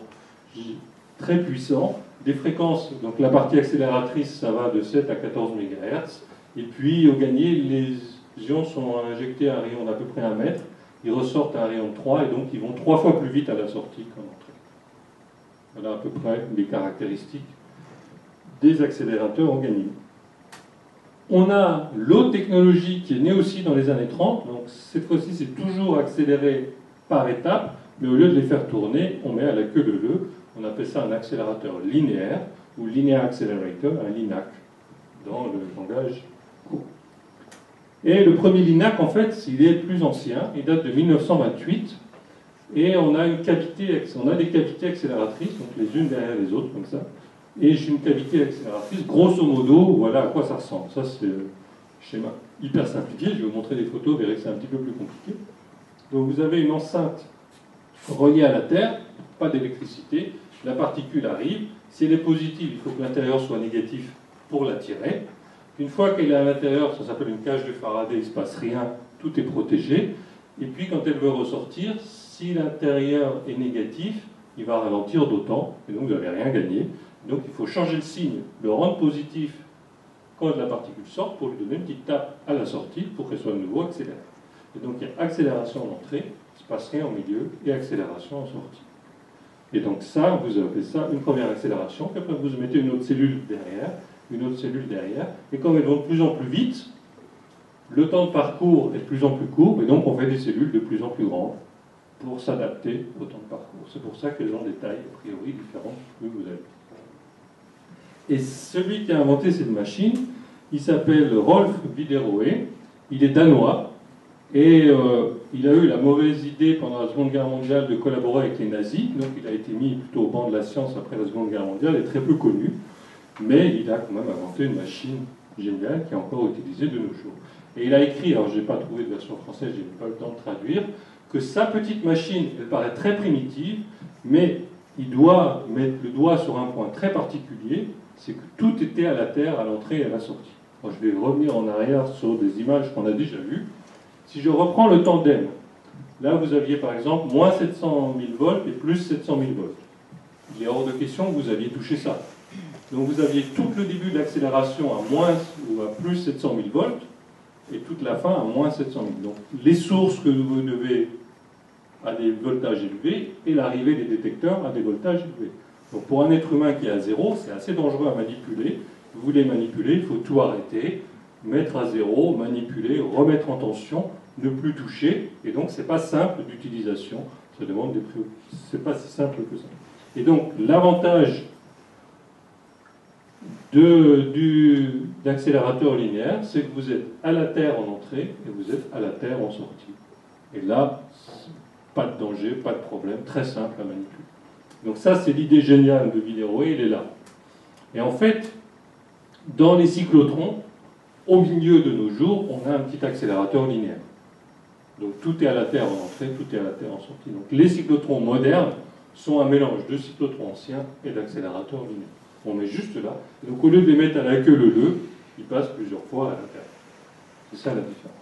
très puissants, des fréquences, donc la partie accélératrice ça va de 7 à 14 MHz, et puis au Ganil, les ions sont injectés à un rayon d'à peu près 1 mètre, ils ressortent à un rayon de 3, et donc ils vont 3 fois plus vite à la sortie qu'en entrée. Voilà à peu près les caractéristiques des accélérateurs au Ganil. On a l'autre technologie qui est née aussi dans les années 30, donc cette fois-ci c'est toujours accéléré par étapes, mais au lieu de les faire tourner, on met à la queue leu. On appelle ça un accélérateur linéaire, ou Linear Accelerator, un LINAC, dans le langage courant. Et le premier LINAC, en fait, il est plus ancien, il date de 1928, et on a des cavités accélératrices, donc les unes derrière les autres, comme ça, et j'ai une cavité accélératrice, grosso modo, voilà à quoi ça ressemble. Ça, c'est le schéma hyper simplifié, je vais vous montrer des photos, vous verrez que c'est un petit peu plus compliqué. Donc vous avez une enceinte reliée à la Terre, pas d'électricité, la particule arrive, si elle est positive, il faut que l'intérieur soit négatif pour l'attirer. Une fois qu'elle est à l'intérieur, ça s'appelle une cage de Faraday, il ne se passe rien, tout est protégé. Et puis quand elle veut ressortir, si l'intérieur est négatif, il va ralentir d'autant, et donc vous n'avez rien gagné. Donc il faut changer le signe, le rendre positif quand la particule sort, pour lui donner une petite tape à la sortie, pour qu'elle soit de nouveau accélérée. Et donc il y a accélération en entrée, il ne se passe rien au milieu, et accélération en sortie. Et donc ça, vous avez ça, une première accélération, puis après vous mettez une autre cellule derrière, et comme elles vont de plus en plus vite, le temps de parcours est de plus en plus court, et donc on fait des cellules de plus en plus grandes pour s'adapter au temps de parcours. C'est pour ça qu'elles ont des tailles a priori différentes que vous avez. Et celui qui a inventé cette machine, il s'appelle Rolf Widerøe, il est danois, et il a eu la mauvaise idée pendant la Seconde Guerre mondiale de collaborer avec les nazis, donc il a été mis plutôt au banc de la science après la Seconde Guerre mondiale, et très peu connu, mais il a quand même inventé une machine géniale qui est encore utilisée de nos jours. Et il a écrit, alors je n'ai pas trouvé de version française, je n'ai pas le temps de traduire, que sa petite machine, elle paraît très primitive, mais il doit mettre le doigt sur un point très particulier, c'est que tout était à la terre, à l'entrée et à la sortie. Alors, je vais revenir en arrière sur des images qu'on a déjà vues. Si je reprends le tandem, là vous aviez par exemple moins 700 000 volts et plus 700 000 volts. Il est hors de question que vous aviez touché ça. Donc vous aviez tout le début de l'accélération à moins ou à plus 700 000 volts et toute la fin à moins 700 000. Donc les sources que vous devez à des voltages élevés et l'arrivée des détecteurs à des voltages élevés. Donc pour un être humain qui est à zéro, c'est assez dangereux à manipuler. Vous voulez manipuler, il faut tout arrêter, mettre à zéro, manipuler, remettre en tension, ne plus toucher. Et donc c'est pas simple d'utilisation. Ça demande des prix. C'est pas si simple que ça. Et donc l'avantage d'accélérateur linéaire, c'est que vous êtes à la Terre en entrée et vous êtes à la Terre en sortie. Et là, pas de danger, pas de problème, très simple à manipuler. Donc ça, c'est l'idée géniale de Widerøe, il est là. Et en fait, dans les cyclotrons, au milieu de nos jours, on a un petit accélérateur linéaire. Donc tout est à la Terre en entrée, tout est à la Terre en sortie. Donc les cyclotrons modernes sont un mélange de cyclotrons anciens et d'accélérateurs linéaires. On met juste là. Donc au lieu de les mettre à la queue leu, ils passent plusieurs fois à la Terre. C'est ça la différence.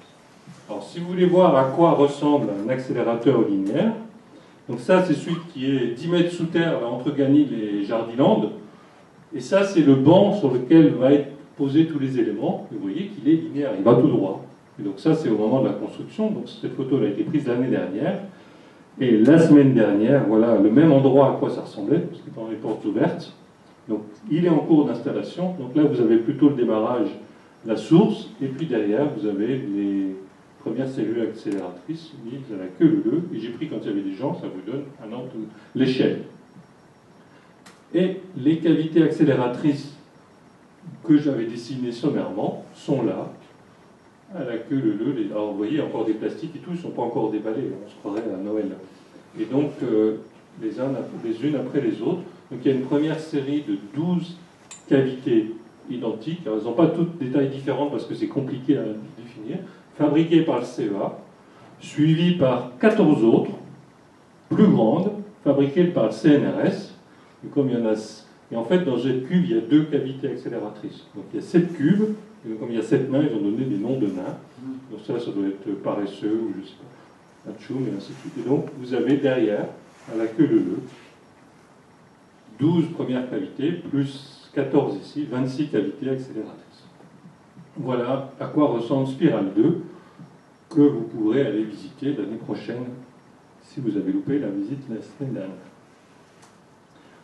Alors si vous voulez voir à quoi ressemble un accélérateur linéaire, donc ça c'est celui qui est 10 mètres sous terre là, entre Ganil et Jardiland, et ça c'est le banc sur lequel va être posés tous les éléments. Vous voyez qu'il est linéaire, il va tout droit. Et donc ça c'est au moment de la construction. Donc cette photo elle a été prise l'année dernière. Et la semaine dernière, voilà le même endroit à quoi ça ressemblait, parce que dans les portes ouvertes. Donc il est en cours d'installation. Donc là vous avez plutôt le démarrage, la source, et puis derrière vous avez les premières cellules accélératrices mises à la queue leu. Et j'ai pris quand il y avait des gens, ça vous donne un ordre de l'échelle. Et les cavités accélératrices que j'avais dessinées sommairement sont là, à la queue leu. Alors vous voyez, encore des plastiques et tout, ils ne sont pas encore déballés, on se croirait à Noël. Et donc, les unes après les autres. Donc il y a une première série de 12 cavités identiques. Alors, elles n'ont pas toutes des tailles différentes parce que c'est compliqué à définir. Fabriquées par le CEA, suivies par 14 autres, plus grandes, fabriquées par le CNRS. Et comme il y en a, et en fait, dans cette cube, il y a 2 cavités accélératrices. Donc il y a 7 cubes, et comme il y a 7 nains, ils ont donné des noms de nains. Donc ça doit être paresseux, ou je sais pas, Atchoum, et ainsi de suite. Et donc vous avez derrière, à la queue leu, 12 premières cavités, plus 14 ici, 26 cavités accélératrices. Voilà à quoi ressemble Spirale 2, que vous pourrez aller visiter l'année prochaine, si vous avez loupé la visite la semaine dernière.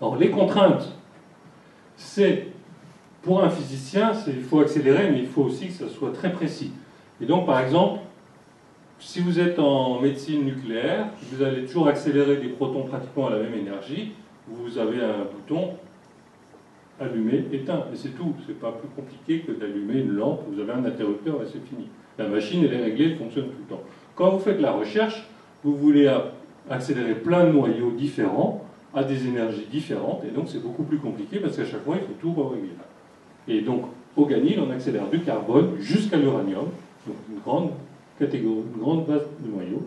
Alors, les contraintes, c'est, pour un physicien, il faut accélérer, mais il faut aussi que ça soit très précis. Et donc, par exemple, si vous êtes en médecine nucléaire, vous allez toujours accélérer des protons pratiquement à la même énergie, vous avez un bouton allumé, éteint, et c'est tout. C'est pas plus compliqué que d'allumer une lampe, vous avez un interrupteur et c'est fini. La machine, elle est réglée, elle fonctionne tout le temps. Quand vous faites la recherche, vous voulez accélérer plein de noyaux différents, à des énergies différentes, et donc c'est beaucoup plus compliqué parce qu'à chaque fois il faut tout régler. Et donc au Ganil, on accélère du carbone jusqu'à l'uranium, donc une grande catégorie, une grande base de noyaux.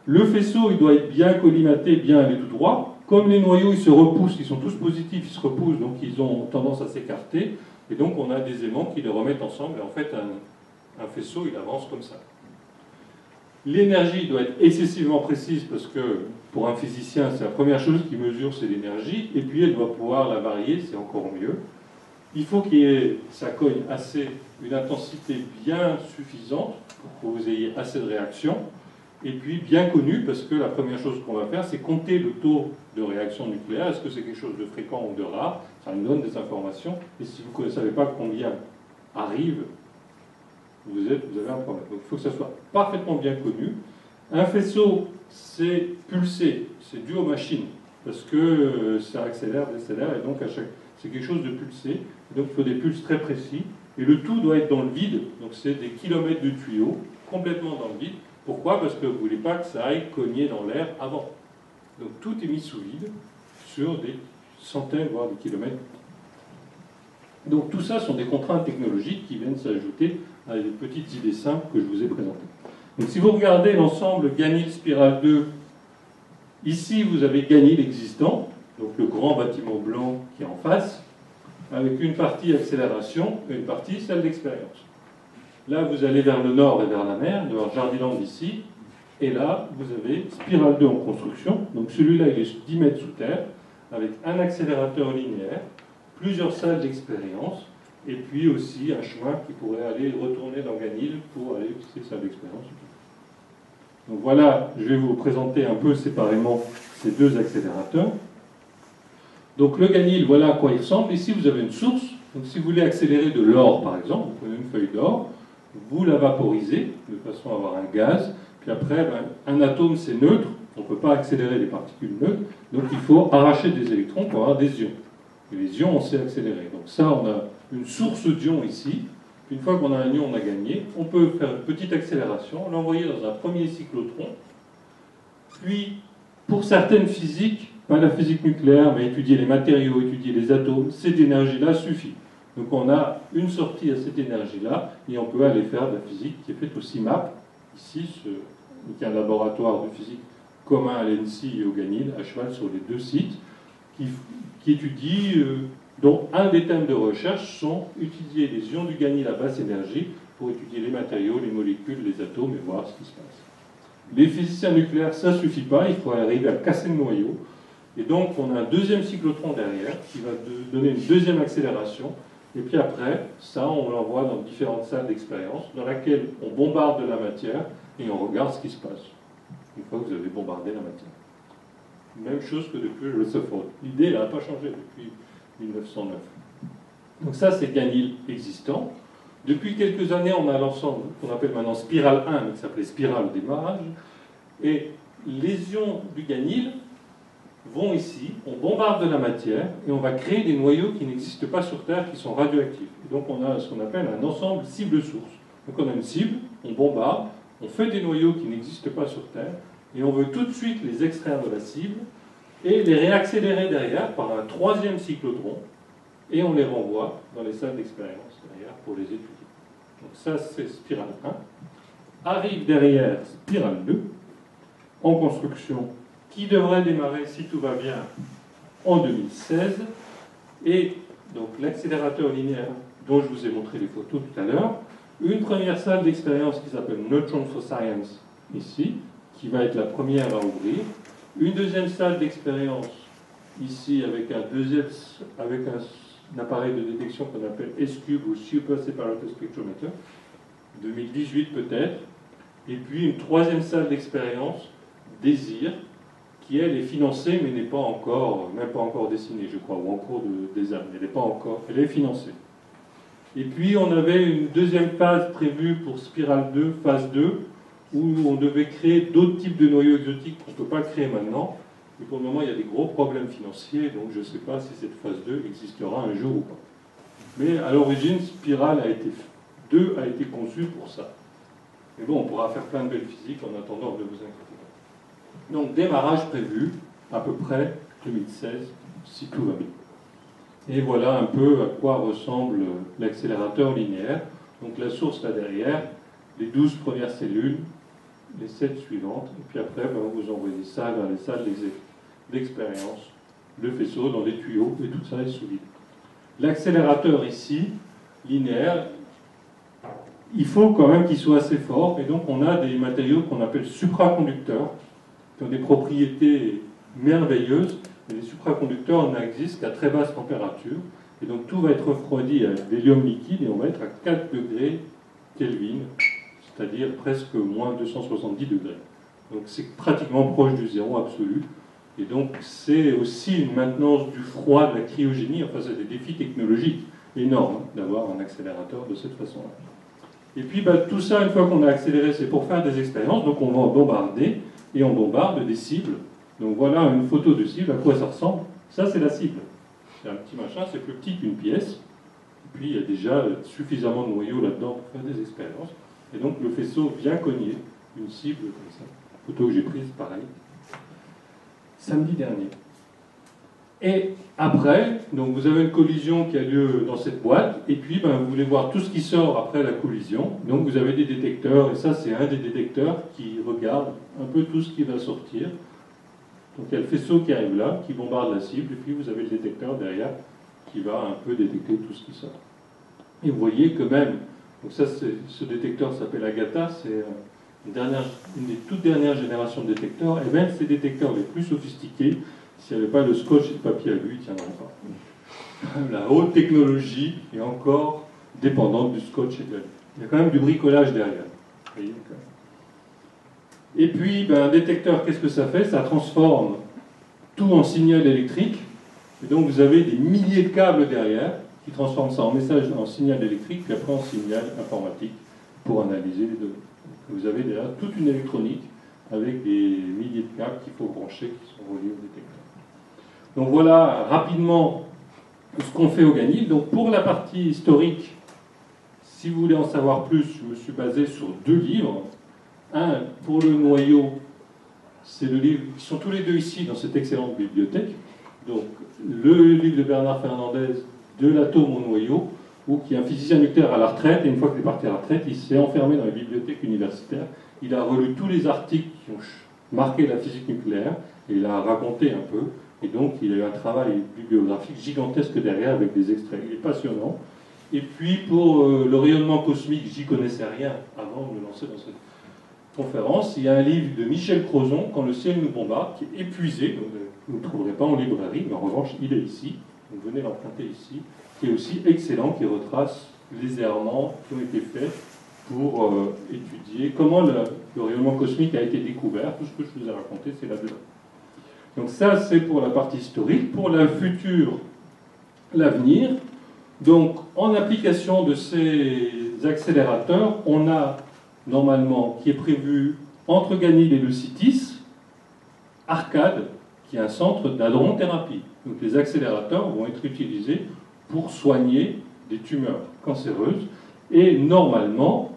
Le faisceau, il doit être bien collimaté, bien aller tout droit. Comme les noyaux, ils se repoussent, ils sont tous positifs, ils se repoussent, donc ils ont tendance à s'écarter, et donc on a des aimants qui les remettent ensemble, et en fait un faisceau, il avance comme ça. L'énergie doit être excessivement précise parce que pour un physicien, c'est la première chose qu'il mesure, c'est l'énergie, et puis elle doit pouvoir la varier, c'est encore mieux. Il faut ça cogne assez, une intensité bien suffisante pour que vous ayez assez de réaction, et puis bien connue parce que la première chose qu'on va faire, c'est compter le taux de réaction nucléaire. Est-ce que c'est quelque chose de fréquent ou de rare? Ça nous donne des informations, et si vous ne savez pas combien arrive, vous avez un problème. Donc il faut que ça soit parfaitement bien connu. Un faisceau, c'est pulsé, c'est dû aux machines, parce que ça accélère, décélère, et donc c'est quelque chose de pulsé. Donc il faut des pulses très précis. Et le tout doit être dans le vide. Donc c'est des kilomètres de tuyaux, complètement dans le vide. Pourquoi? Parce que vous ne voulez pas que ça aille cogner dans l'air avant. Donc tout est mis sous vide sur des centaines, voire des kilomètres. Donc tout ça sont des contraintes technologiques qui viennent s'ajouter à des petites idées simples que je vous ai présentées. Donc si vous regardez l'ensemble Ganil Spiral 2, ici vous avez Ganil existant, donc le grand bâtiment blanc qui est en face, avec une partie accélération et une partie salle d'expérience. Là vous allez vers le nord et vers la mer, vers Jardiland ici, et là vous avez Spiral 2 en construction, donc celui-là il est 10 mètres sous terre, avec un accélérateur linéaire, plusieurs salles d'expérience, et puis aussi un chemin qui pourrait aller retourner dans Ganil pour aller jusqu'à ces salles d'expérience. Donc voilà, je vais vous présenter un peu séparément ces deux accélérateurs. Donc le Ganil, voilà à quoi il ressemble. Ici vous avez une source, donc si vous voulez accélérer de l'or par exemple, vous prenez une feuille d'or, vous la vaporisez de façon à avoir un gaz, puis après un atome c'est neutre, on ne peut pas accélérer des particules neutres, donc il faut arracher des électrons pour avoir des ions. Et les ions, on sait accélérer. Donc ça, on a une source d'ions ici. Une fois qu'on a un ion, on a gagné. On peut faire une petite accélération, l'envoyer dans un premier cyclotron. Puis, pour certaines physiques, pas la physique nucléaire, mais étudier les matériaux, étudier les atomes, cette énergie-là suffit. Donc on a une sortie à cette énergie-là, et on peut aller faire de la physique qui est faite au CIMAP. Ici, il y a un laboratoire de physique commun à l'ENSI et au Ganil, à cheval sur les deux sites, qui étudie, dont un des thèmes de recherche sont utiliser les ions du Ganil à basse énergie pour étudier les matériaux, les molécules, les atomes et voir ce qui se passe. Les physiciens nucléaires, ça ne suffit pas, il faut arriver à casser le noyau. Et donc on a un deuxième cyclotron derrière qui va donner une deuxième accélération. Et puis après, ça on l'envoie dans différentes salles d'expérience dans laquelle on bombarde de la matière et on regarde ce qui se passe. Une fois que vous avez bombardé la matière. Même chose que depuis le Rutherford. L'idée n'a pas changé depuis 1909. Donc ça, c'est Ganil existant. Depuis quelques années, on a l'ensemble qu'on appelle maintenant Spiral 1, mais qui s'appelait Spiral au démarrage. Et les ions du Ganil vont ici, on bombarde de la matière, et on va créer des noyaux qui n'existent pas sur Terre, qui sont radioactifs. Et donc on a ce qu'on appelle un ensemble cible-source. Donc on a une cible, on bombarde, on fait des noyaux qui n'existent pas sur Terre, et on veut tout de suite les extraire de la cible et les réaccélérer derrière par un troisième cyclotron et on les renvoie dans les salles d'expérience derrière pour les étudier. Donc ça c'est Spiral 1. Arrive derrière Spiral 2 en construction qui devrait démarrer si tout va bien en 2016 et donc l'accélérateur linéaire dont je vous ai montré les photos tout à l'heure, une première salle d'expérience qui s'appelle Neutron for Science ici, qui va être la première à ouvrir. Une deuxième salle d'expérience, ici, avec un appareil de détection qu'on appelle S-Cube ou Super Separator Spectrometer, 2018 peut-être. Et puis une troisième salle d'expérience, Désir, qui elle est financée, mais n'est pas encore, même pas encore dessinée, je crois, ou en cours de design. Elle est financée. Et puis on avait une deuxième phase prévue pour Spiral 2, phase 2, où on devait créer d'autres types de noyaux exotiques qu'on ne peut pas créer maintenant. Mais pour le moment, il y a des gros problèmes financiers, donc je ne sais pas si cette phase 2 existera un jour ou pas. Mais à l'origine, Spiral 2 a été conçu pour ça. Mais bon, on pourra faire plein de belles physiques en attendant, ne vous inquiétez pas. Donc démarrage prévu, à peu près 2016, si tout va bien. Et voilà un peu à quoi ressemble l'accélérateur linéaire. Donc la source là derrière, les 12 premières cellules, les 7 suivantes, et puis après vous envoyez ça vers les salles d'expérience, le faisceau dans des tuyaux, et tout ça est sous vide. L'accélérateur ici, linéaire, il faut quand même qu'il soit assez fort, et donc on a des matériaux qu'on appelle supraconducteurs, qui ont des propriétés merveilleuses, mais les supraconducteurs n'existent qu'à très basse température, et donc tout va être refroidi avec de l'hélium liquide, et on va être à 4 degrés Kelvin, c'est-à-dire presque moins 270 degrés. Donc c'est pratiquement proche du zéro absolu. Et donc c'est aussi une maintenance du froid, de la cryogénie, enfin c'est des défis technologiques énormes d'avoir un accélérateur de cette façon-là. Et puis tout ça, une fois qu'on a accéléré, c'est pour faire des expériences, donc on va bombarder, et on bombarde des cibles. Donc voilà une photo de cible, à quoi ça ressemble. Ça c'est la cible. c'est un petit machin, c'est plus petit qu'une pièce. Et puis il y a déjà suffisamment de noyaux là-dedans pour faire des expériences. Et donc le faisceau vient cogner une cible comme ça. Photo que j'ai prise, pareil, samedi dernier. Et après, donc vous avez une collision qui a lieu dans cette boîte, et puis vous voulez voir tout ce qui sort après la collision. Donc vous avez des détecteurs, et ça c'est un des détecteurs qui regarde un peu tout ce qui va sortir. Donc il y a le faisceau qui arrive là, qui bombarde la cible, et puis vous avez le détecteur derrière qui va un peu détecter tout ce qui sort. Et vous voyez que même, donc ça ce détecteur s'appelle Agatha, c'est une des toutes dernières générations de détecteurs, et même ces détecteurs les plus sophistiqués, s'il n'y avait pas le scotch et le papier à lui, ils ne tiendraient pas. La haute technologie est encore dépendante du scotch et de la lui. Il y a quand même du bricolage derrière. Vous voyez, et puis, un détecteur, qu'est-ce que ça fait? Ça transforme tout en signal électrique. Et donc, vous avez des milliers de câbles derrière qui transforment ça en message, en signal électrique, puis après en signal informatique pour analyser les données. Donc, vous avez derrière toute une électronique avec des milliers de câbles qu'il faut brancher, qui sont reliés au détecteur. Donc voilà rapidement ce qu'on fait au Ganil. Donc pour la partie historique, si vous voulez en savoir plus, je me suis basé sur 2 livres. Un pour le noyau, c'est le livre, ils sont tous les deux ici dans cette excellente bibliothèque. Donc le livre de Bernard Fernandez, De l'atome au noyau, où qui est un physicien nucléaire à la retraite, et une fois qu'il est parti à la retraite, il s'est enfermé dans les bibliothèques universitaires. Il a relu tous les articles qui ont marqué la physique nucléaire, et il a raconté un peu. Et donc, il a eu un travail bibliographique gigantesque derrière avec des extraits. Il est passionnant. Et puis, pour le rayonnement cosmique, j'y connaissais rien avant de me lancer dans cette conférence. Il y a un livre de Michel Crozon, Quand le ciel nous bombarde, qui est épuisé. Donc, vous ne le trouverez pas en librairie, mais en revanche, il est ici. Donc, venez l'emprunter ici. Qui est aussi excellent, qui retrace les errements qui ont été faits pour étudier comment le rayonnement cosmique a été découvert. Tout ce que je vous ai raconté, c'est là-dedans. Donc ça, c'est pour la partie historique. Pour la future, l'avenir, donc en application de ces accélérateurs, on a normalement, qui est prévu entre Ganil et le CITIS, Arcade, qui est un centre d'hadronothérapie. Donc les accélérateurs vont être utilisés pour soigner des tumeurs cancéreuses. Et normalement,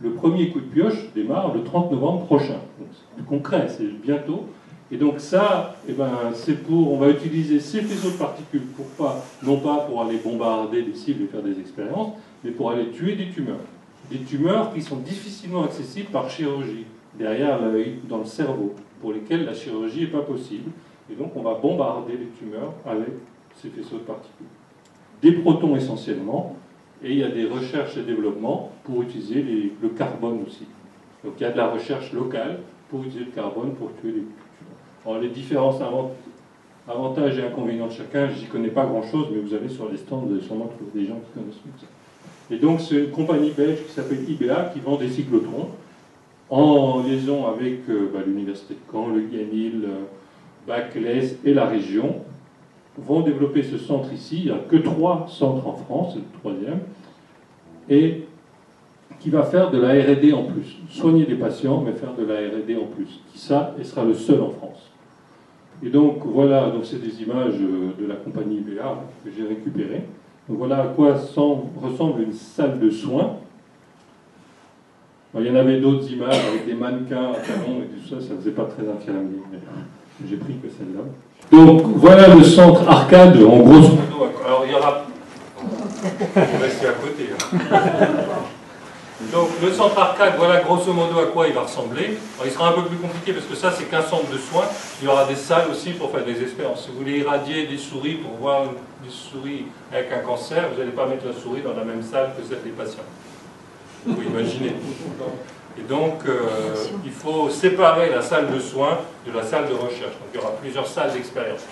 le premier coup de pioche démarre le 30 novembre prochain. Donc c'est plus concret, c'est bientôt. Et donc ça, c'est pour, on va utiliser ces faisceaux de particules pour pas, non pas pour aller bombarder des cibles et faire des expériences, mais pour aller tuer des tumeurs. Des tumeurs qui sont difficilement accessibles par chirurgie, derrière l'œil, dans le cerveau, pour lesquelles la chirurgie n'est pas possible. Et donc on va bombarder les tumeurs avec ces faisceaux de particules. Des protons essentiellement, et il y a des recherches et développements pour utiliser le carbone aussi. Donc il y a de la recherche locale pour utiliser le carbone pour tuer les tumeurs. Alors les différents avantages et inconvénients de chacun, j'y connais pas grand-chose, mais vous avez sur les stands, vous allez sûrement trouver des gens qui connaissent mieux ça. Et donc c'est une compagnie belge qui s'appelle IBA qui vend des cyclotrons en liaison avec l'université de Caen, le Ganil, Baclès et la région, vont développer ce centre ici. Il n'y a que 3 centres en France, c'est le 3e, et qui va faire de la R&D en plus. Soigner des patients, mais faire de la R&D en plus. Qui ça, et sera le seul en France. Et donc voilà, donc c'est des images de la compagnie IBA que j'ai récupérées. Donc voilà à quoi ressemble une salle de soins. Alors, il y en avait d'autres images avec des mannequins à talons et tout ça, ça ne faisait pas très infirmier, mais j'ai pris que celle-là. Donc voilà le centre Arcade, en grosso modo. Alors il y aura... On va rester à côté. Donc le centre Arcade, voilà grosso modo à quoi il va ressembler. Alors, il sera un peu plus compliqué parce que ça c'est qu'un centre de soins. Il y aura des salles aussi pour faire des expériences. Si vous voulez irradier des souris pour voir des souris avec un cancer, vous n'allez pas mettre la souris dans la même salle que celle des patients. Vous imaginez. Et donc il faut séparer la salle de soins de la salle de recherche. Donc il y aura plusieurs salles d'expérience.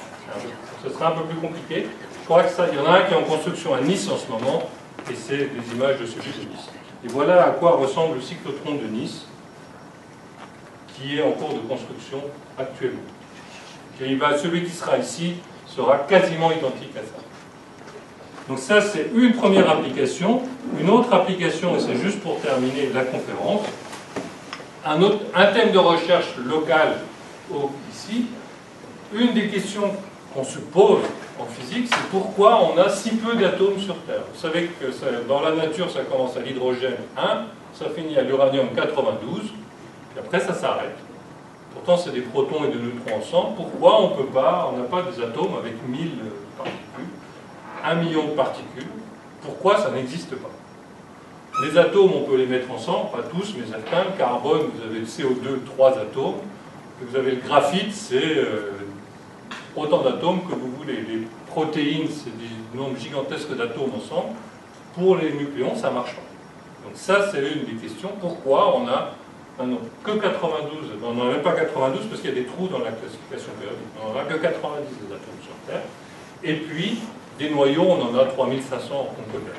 Ce sera un peu plus compliqué. Je crois qu'il y en a un qui est en construction à Nice en ce moment, et c'est des images de celui de Nice. Et voilà à quoi ressemble le cyclotron de Nice, qui est en cours de construction actuellement. Et celui qui sera ici sera quasiment identique à ça. Donc ça, c'est une première application. Une autre application, et c'est juste pour terminer la conférence, un thème de recherche local ici. Une des questions qu'on se pose en physique, c'est pourquoi on a si peu d'atomes sur Terre. Vous savez que dans la nature, ça commence à l'hydrogène 1, ça finit à l'uranium 92, puis après ça s'arrête. Pourtant, c'est des protons et des neutrons ensemble. Pourquoi on n'a pas des atomes avec 1000 particules, 1 million de particules? Pourquoi ça n'existe pas? Les atomes, on peut les mettre ensemble, pas tous, mais certains. Le carbone, vous avez le CO2, 3 atomes. Et vous avez le graphite, c'est autant d'atomes que vous voulez. Les protéines, c'est des nombres gigantesques d'atomes ensemble. Pour les nucléons, ça ne marche pas. Donc ça, c'est une des questions. Pourquoi on a que 92, on n'en a même pas 92 parce qu'il y a des trous dans la classification périodique. On n'en a que 90 des atomes sur Terre. Et puis, des noyaux, on en a 3500 qu'on connaît.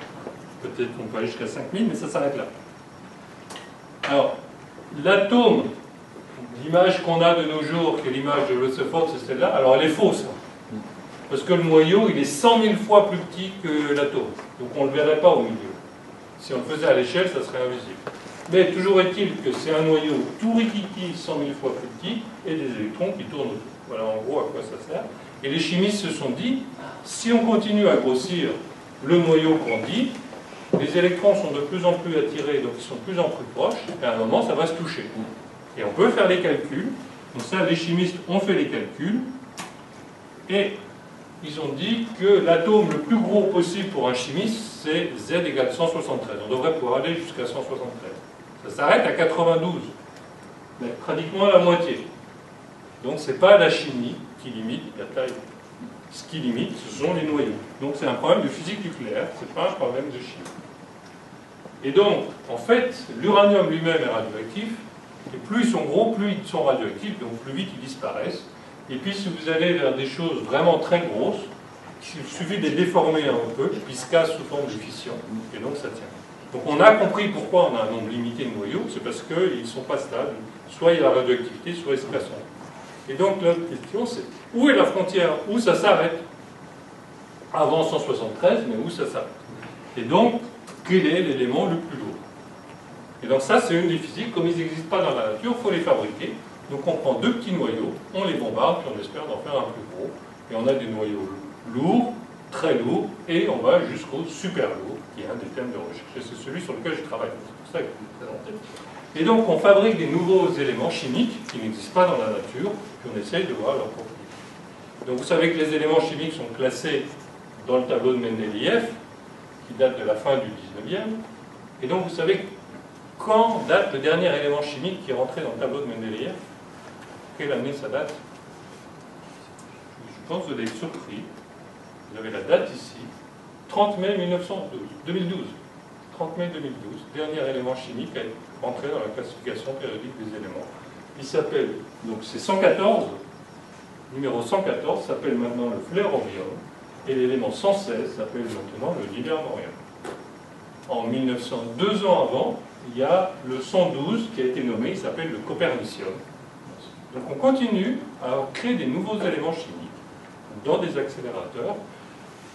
Peut-être qu'on peut aller jusqu'à 5000, mais ça s'arrête là. Alors, l'atome, l'image qu'on a de nos jours, qui est l'image de Rutherford, c'est celle-là, alors elle est fausse. Parce que le noyau, il est 100 000 fois plus petit que l'atome. Donc on ne le verrait pas au milieu. Si on le faisait à l'échelle, ça serait invisible. Mais toujours est-il que c'est un noyau tout rikiki, 100 000 fois plus petit, et des électrons qui tournent autour. Voilà en gros à quoi ça sert. Et les chimistes se sont dit, si on continue à grossir, le noyau grandit, les électrons sont de plus en plus attirés, donc ils sont de plus en plus proches, et à un moment, ça va se toucher. Et on peut faire les calculs. Donc ça, les chimistes ont fait les calculs, et ils ont dit que l'atome le plus gros possible pour un chimiste, c'est Z égale 173. On devrait pouvoir aller jusqu'à 173. Ça s'arrête à 92, mais pratiquement à la moitié. Donc ce n'est pas la chimie qui limite la taille. Ce qui limite, ce sont les noyaux. Donc c'est un problème de physique nucléaire, ce n'est pas un problème de chimie. Et donc, en fait, l'uranium lui-même est radioactif, et plus ils sont gros, plus ils sont radioactifs, donc plus vite ils disparaissent. Et puis si vous allez vers des choses vraiment très grosses, il suffit de les déformer un peu, puis ils se cassent sous forme de fission, et donc ça tient. Donc on a compris pourquoi on a un nombre limité de noyaux, c'est parce qu'ils ne sont pas stables, soit il y a la radioactivité, soit ils se cassent. Et donc la question c'est, où est la frontière? Où ça s'arrête? Avant 173, mais où ça s'arrête? Et donc, quel est l'élément le plus lourd? Et donc ça c'est une des physiques, comme ils n'existent pas dans la nature, il faut les fabriquer. Donc on prend deux petits noyaux, on les bombarde, puis on espère d'en faire un plus gros, et on a des noyaux lourds, très lourds, et on va jusqu'au super lourd, qui est un des thèmes de recherche. Et c'est celui sur lequel je travaille, c'est pour ça que je vais vous présenter. Et donc on fabrique des nouveaux éléments chimiques qui n'existent pas dans la nature, puis on essaye de voir leurs propriétés. Donc vous savez que les éléments chimiques sont classés dans le tableau de Mendeleïev, qui date de la fin du 19e, et donc vous savez quand date le dernier élément chimique qui est rentré dans le tableau de Mendeleïev? Quelle année ça date? Je pense que vous allez être surpris. Vous avez la date ici. 30 mai 2012. 30 mai 2012. Dernier élément chimique à être rentré dans la classification périodique des éléments. Il s'appelle, donc c'est 114. Numéro 114 s'appelle maintenant le flérovium. Et l'élément 116 s'appelle maintenant le livermorium. En 2 ans avant, il y a le 112 qui a été nommé, il s'appelle le copernicium. Donc on continue à créer des nouveaux éléments chimiques dans des accélérateurs.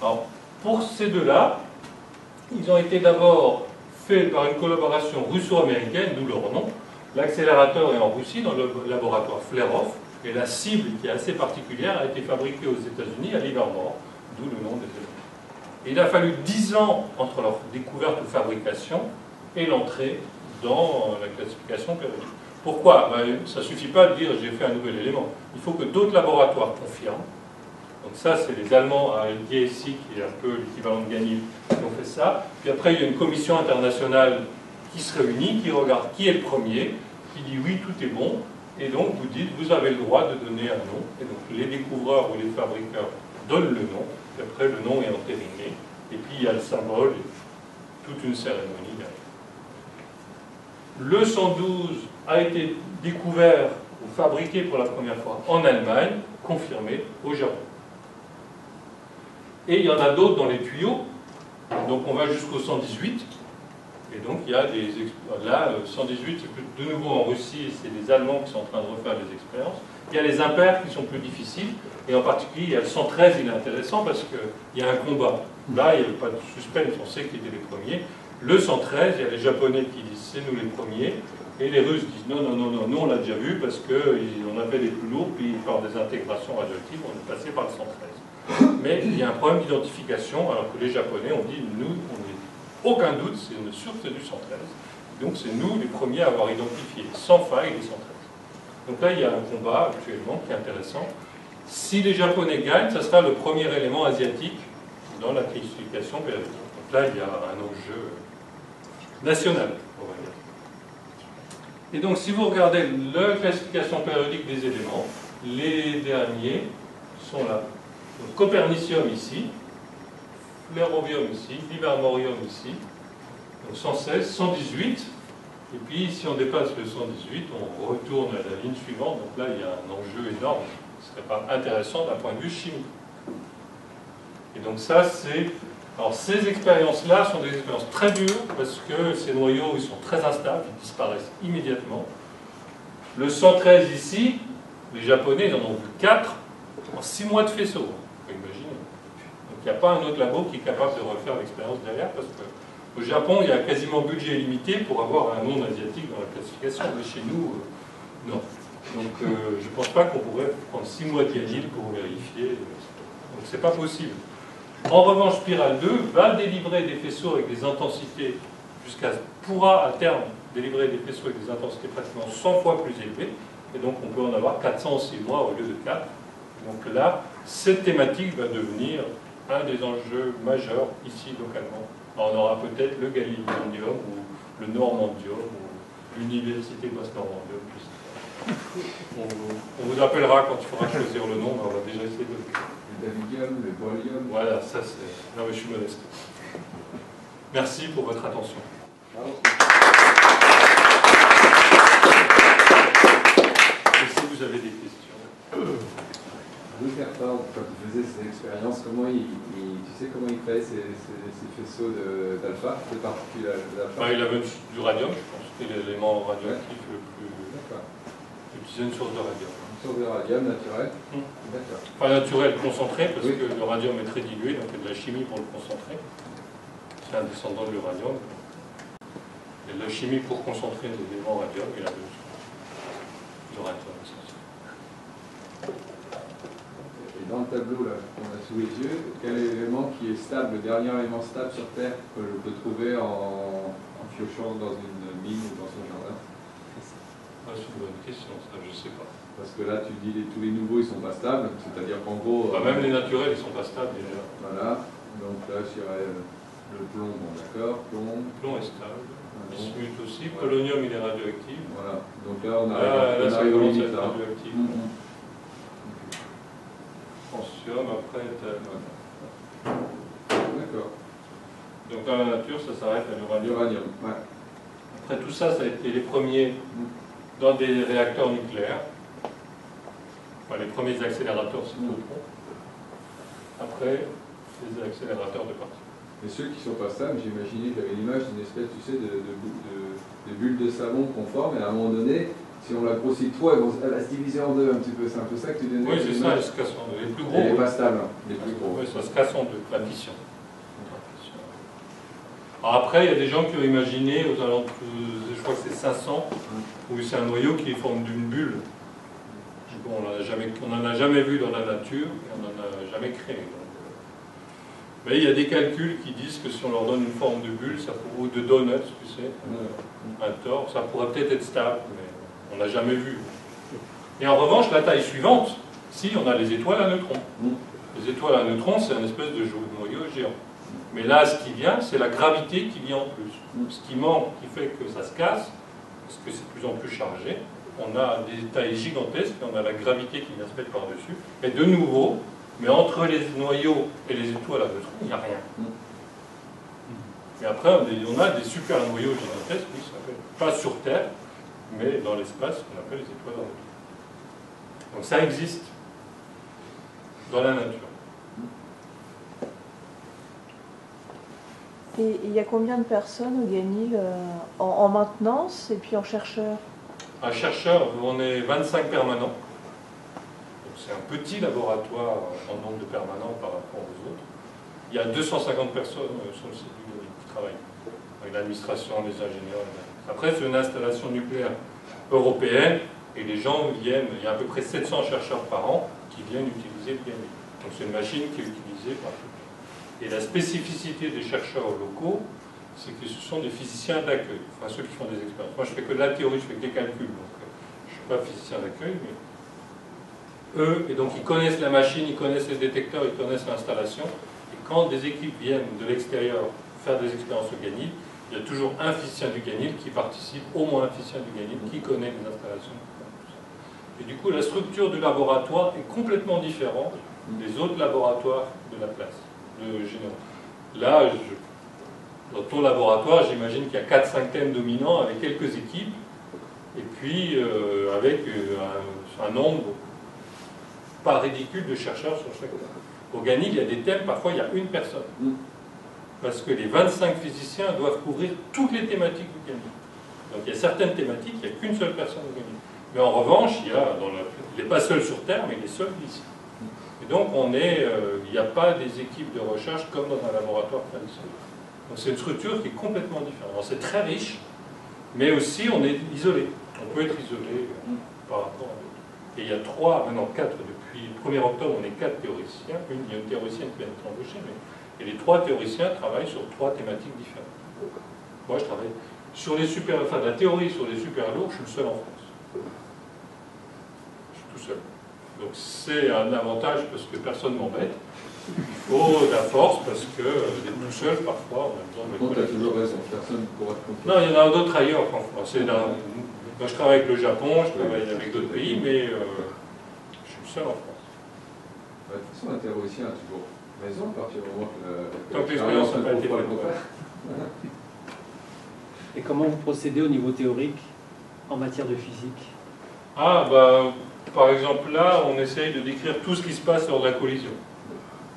Alors, pour ces deux-là, ils ont été d'abord faits par une collaboration russo-américaine, d'où leur nom. L'accélérateur est en Russie, dans le laboratoire Flerov, et la cible, qui est assez particulière, a été fabriquée aux États-Unis, à Livermore, d'où le nom des éléments. Et il a fallu 10 ans entre leur découverte ou fabrication et l'entrée dans la classification périodique. Pourquoi? Ça ne suffit pas de dire j'ai fait un nouvel élément. Il faut que d'autres laboratoires confirment. Donc ça, c'est les Allemands à LGSI, qui est un peu l'équivalent de Ganil, qui ont fait ça. Puis après, il y a une commission internationale qui se réunit, qui regarde qui est le premier, qui dit oui, tout est bon. Et donc, vous dites, vous avez le droit de donner un nom. Et donc, les découvreurs ou les fabricants donnent le nom. Et après, le nom est entériné. Et puis, il y a le symbole et toute une cérémonie derrière. Le 112 a été découvert ou fabriqué pour la première fois en Allemagne, confirmé au Japon. Et il y en a d'autres dans les tuyaux, donc on va jusqu'au 118, et donc il y a des... Là, 118, c'est de nouveau en Russie, et c'est les Allemands qui sont en train de refaire des expériences. Il y a les impairs qui sont plus difficiles, et en particulier, il y a le 113, il est intéressant parce qu'il y a un combat. Là, il n'y avait pas de suspense, on sait qui étaient les premiers. Le 113, il y a les Japonais qui disent c'est nous les premiers, Et les Russes disent non, non, non, non, nous on l'a déjà vu parce qu'on avait les plus lourds, puis par des intégrations radioactives, on est passé par le 113. Mais il y a un problème d'identification, alors que les Japonais ont dit, nous, on n'est aucun doute, c'est une sûreté du 113. Donc c'est nous les premiers à avoir identifié sans faille les 113. Donc là, il y a un combat actuellement qui est intéressant. Si les Japonais gagnent, ça sera le premier élément asiatique dans la classification périodique. Donc là, il y a un enjeu national, on va dire. Et donc, si vous regardez la classification périodique des éléments, les derniers sont là. Donc, Copernicium ici, Flerovium ici, Livermorium ici, donc 116, 118, et puis si on dépasse le 118, on retourne à la ligne suivante, donc là il y a un enjeu énorme, ce ne serait pas intéressant d'un point de vue chimique. Et donc ça c'est... Alors ces expériences-là sont des expériences très dures, parce que ces noyaux ils sont très instables, ils disparaissent immédiatement. Le 113 ici, les Japonais ils en ont vu 4 en 6 mois de faisceau, vous pouvez imaginer. Donc il n'y a pas un autre labo qui est capable de refaire l'expérience derrière, parce qu'au Japon, il y a quasiment budget limité pour avoir un monde asiatique dans la classification, mais chez nous, non. Donc je ne pense pas qu'on pourrait prendre 6 mois de Yanil pour vérifier, donc c'est pas possible. En revanche, Spiral 2 va délivrer des faisceaux avec des intensités pourra à terme délivrer des faisceaux avec des intensités pratiquement 100 fois plus élevées, et donc on peut en avoir 400 en 6 mois au lieu de 4. Donc là, cette thématique va devenir un des enjeux majeurs ici localement. Alors, on aura peut-être le galiléondium ou le normandium ou l'université basse-normandium. On vous appellera quand il faudra choisir le nom, mais on va déjà essayer de... Le davidium, le bohrium. Voilà, ça c'est... Non mais je suis modeste. Merci pour votre attention. Et si vous avez des questions. Louis Hertord, quand il faisait ses expériences, tu sais comment il créait ces faisceaux d'alpha, de particules d'alpha? Il avait du radium, je pense, que c'est l'élément radioactif le plus... D'accord. Utilisait une source de radium. Une source de radium naturelle. D'accord. Pas naturel, concentré, parce que le radium est très dilué, donc il y a de la chimie pour le concentrer. C'est un descendant de l'uranium. Il y a de la chimie pour concentrer des éléments radium, et la même chose. L'uranium, dans le tableau qu'on a sous les yeux, quel est l'élément qui est stable, le dernier élément stable sur Terre que je peux trouver en piochant dans une mine ou dans son jardin? C'est une bonne question, ça je ne sais pas. Parce que là tu dis tous les nouveaux ils sont pas stables, c'est-à-dire qu'en gros... même les naturels ils sont pas stables déjà. Voilà, donc là je dirais le plomb, bon d'accord, plomb... Plomb est stable, bismuth aussi, polonium il est radioactif. Voilà, donc là on arrive aux limites là. Radioactif. Francium, après... D'accord. Donc dans la nature, ça s'arrête à l'uranium. L'uranium, ouais. Après tout ça, ça a été les premiers dans des réacteurs nucléaires. Enfin, les premiers accélérateurs cyclotrons. Après, les accélérateurs de particules. Et ceux qui ne sont pas stables, j'imaginais que tu avais l'image d'une espèce, tu sais, de bulle de savon qu'on forme, et à un moment donné, si on la grossit trop, elle va se diviser en deux un petit peu. C'est un peu ça que tu donnais. Oui, c'est ça, elle se casse en deux. Les plus gros. Elle n'est pas stable, les plus gros. Oui, ça se casse en deux, la fission. Alors après, il y a des gens qui ont imaginé, aux alentours, je crois que c'est 500, où c'est un noyau qui est forme d'une bulle. Bon, on n'en a jamais vu dans la nature, et on n'en a jamais créé. Donc, mais il y a des calculs qui disent que si on leur donne une forme de bulle, ou de donut, tu sais, un tore, ça pourrait peut-être être stable, mais on n'a jamais vu. Et en revanche, la taille suivante, si on a les étoiles à neutrons. Les étoiles à neutrons, c'est un espèce de noyau géant. Mais là, ce qui vient, c'est la gravité qui vient en plus. Ce qui manque, qui fait que ça se casse, parce que c'est de plus en plus chargé. On a des tailles gigantesques, et on a la gravité qui vient se mettre par-dessus. Et de nouveau, mais entre les noyaux et les étoiles à neutrons, il n'y a rien. Et après, on a des super noyaux gigantesques, qui s'appellent, pas sur Terre, mais dans l'espace, qu'on appelle les étoiles à neutrons. Donc ça existe dans la nature. Et il y a combien de personnes au GANIL en maintenance et puis en chercheurs? Un chercheur, on est 25 permanents. C'est un petit laboratoire en nombre de permanents par rapport aux autres. Il y a 250 personnes sur le site du GANIL qui travaillent, avec l'administration, les ingénieurs, etc. Après, c'est une installation nucléaire européenne, et les gens viennent, il y a à peu près 700 chercheurs par an qui viennent utiliser le Ganil. Donc c'est une machine qui est utilisée par tout le monde. Et la spécificité des chercheurs locaux, c'est que ce sont des physiciens d'accueil, enfin ceux qui font des expériences. Moi je fais que de la théorie, je fais que des calculs, donc je ne suis pas physicien d'accueil, mais eux, et donc ils connaissent la machine, ils connaissent les détecteurs, ils connaissent l'installation, et quand des équipes viennent de l'extérieur faire des expériences au Ganil, il y a toujours un physicien du Ganil qui participe, au moins un physicien du Ganil qui connaît les installations. Et du coup, la structure du laboratoire est complètement différente des autres laboratoires de la place, de Général. Là, dans ton laboratoire, j'imagine qu'il y a 4-5 thèmes dominants avec quelques équipes, et puis avec un nombre pas ridicule de chercheurs sur chaque thème. Au Ganil, il y a des thèmes, parfois il y a une personne. Parce que les 25 physiciens doivent couvrir toutes les thématiques du Ganil. Donc il y a certaines thématiques, il n'y a qu'une seule personne au Ganil. Mais en revanche, il n'est pas seul sur Terre, mais il est seul ici. Et donc il n'y a pas des équipes de recherche comme dans un laboratoire traditionnel. Donc c'est une structure qui est complètement différente. C'est très riche, mais aussi on est isolé. On peut être isolé par rapport à d'autres. Et il y a 4, depuis le 1er octobre, on est 4 théoriciens. Il y a une théoricienne qui vient d'être embauchée, et les 3 théoriciens travaillent sur 3 thématiques différentes. Moi, je travaille sur de la théorie sur les super lourds, je suis le seul en France. Je suis tout seul. Donc c'est un avantage parce que personne ne m'embête. Il faut de la force parce que d'être tout seul, parfois, on a besoin de mes collègues. Tu as toujours raison, personne ne pourra te comprendre. Non, il y en a d'autres ailleurs qu'en France. Moi, je travaille avec le Japon, je travaille avec d'autres pays, mais je suis le seul en France. De toute façon, un théoricien a toujours raison à partir du moment que tant que l'expérience n'a pas été faite. Et comment vous procédez au niveau théorique en matière de physique? Par exemple, là, on essaye de décrire tout ce qui se passe lors de la collision.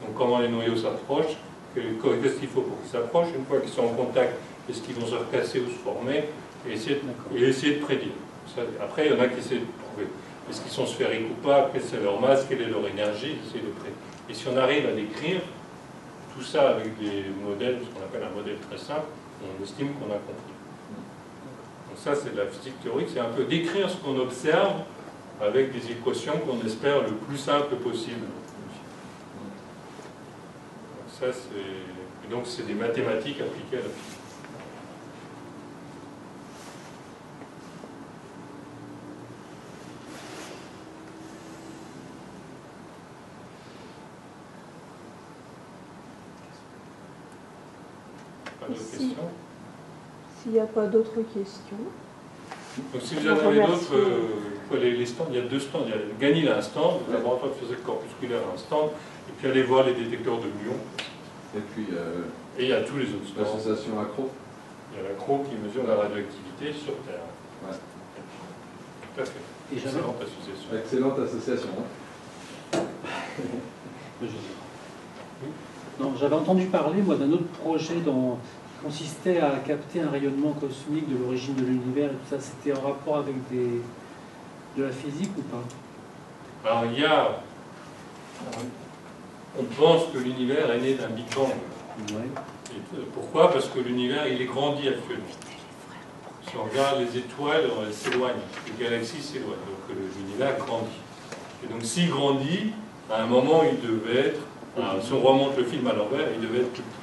Donc, comment les noyaux s'approchent, qu'est-ce qu'il faut pour qu'ils s'approchent, une fois qu'ils sont en contact, est-ce qu'ils vont se recasser ou se former, et essayer de prédire. Ça, après, il y en a qui essaient de prouver. Est-ce qu'ils sont sphériques ou pas, quelle est leur masse, quelle est leur énergie, ils essaient de prédire. Et si on arrive à décrire tout ça avec des modèles, ce qu'on appelle un modèle très simple, on estime qu'on a compris. Donc ça, c'est de la physique théorique, c'est un peu décrire ce qu'on observe avec des équations qu'on espère le plus simple possible. Donc c'est des mathématiques appliquées à la physique. Pas d'autres questions? S'il n'y a pas d'autres questions. Donc si vous en avez d'autres, les stands, il y a 2 stands. Il y a Ganil a un stand, le laboratoire de physique corpusculaire a un stand, et puis allez voir les détecteurs de muons. Et puis, et il y a tous les autres stands. l'association ACRO. Il y a l'ACRO qui mesure la radioactivité sur Terre. Ouais. Tout à fait. Et Excellente association. Excellente association. Non, j'avais entendu parler, moi, d'un autre projet qui consistait à capter un rayonnement cosmique de l'origine de l'univers et tout ça. C'était en rapport avec de la physique ou pas? Alors il y a... On pense que l'univers est né d'un Big Bang. Ouais. Et pourquoi? Parce que l'univers, il est grandi actuellement. Si on regarde les étoiles, elles s'éloignent. Les galaxies s'éloignent. Donc l'univers grandit. Et donc s'il grandit, à un moment, il devait être... si on remonte le film à l'envers, il devait être tout petit.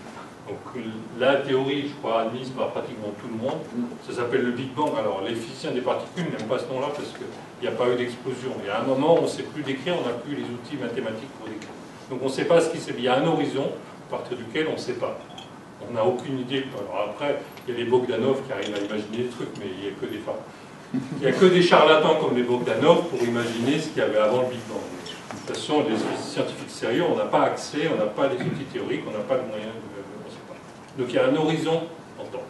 Donc la théorie, je crois, admise par pratiquement tout le monde, ça s'appelle le Big Bang. Alors les physiciens des particules n'aiment pas ce nom-là parce qu'il n'y a pas eu d'explosion. Il y a un moment, on ne sait plus décrire, on n'a plus les outils mathématiques pour décrire. Donc on ne sait pas ce qui s'est... Il y a un horizon à partir duquel on ne sait pas. On n'a aucune idée. Alors après, il y a les Bogdanov qui arrivent à imaginer des trucs, mais il n'y a que des Il n'y a que des charlatans comme les Bogdanov pour imaginer ce qu'il y avait avant le Big Bang. De toute façon, les scientifiques sérieux, on n'a pas accès, on n'a pas les outils théoriques, on n'a pas le moyen de... On sait pas. Donc il y a un horizon en temps.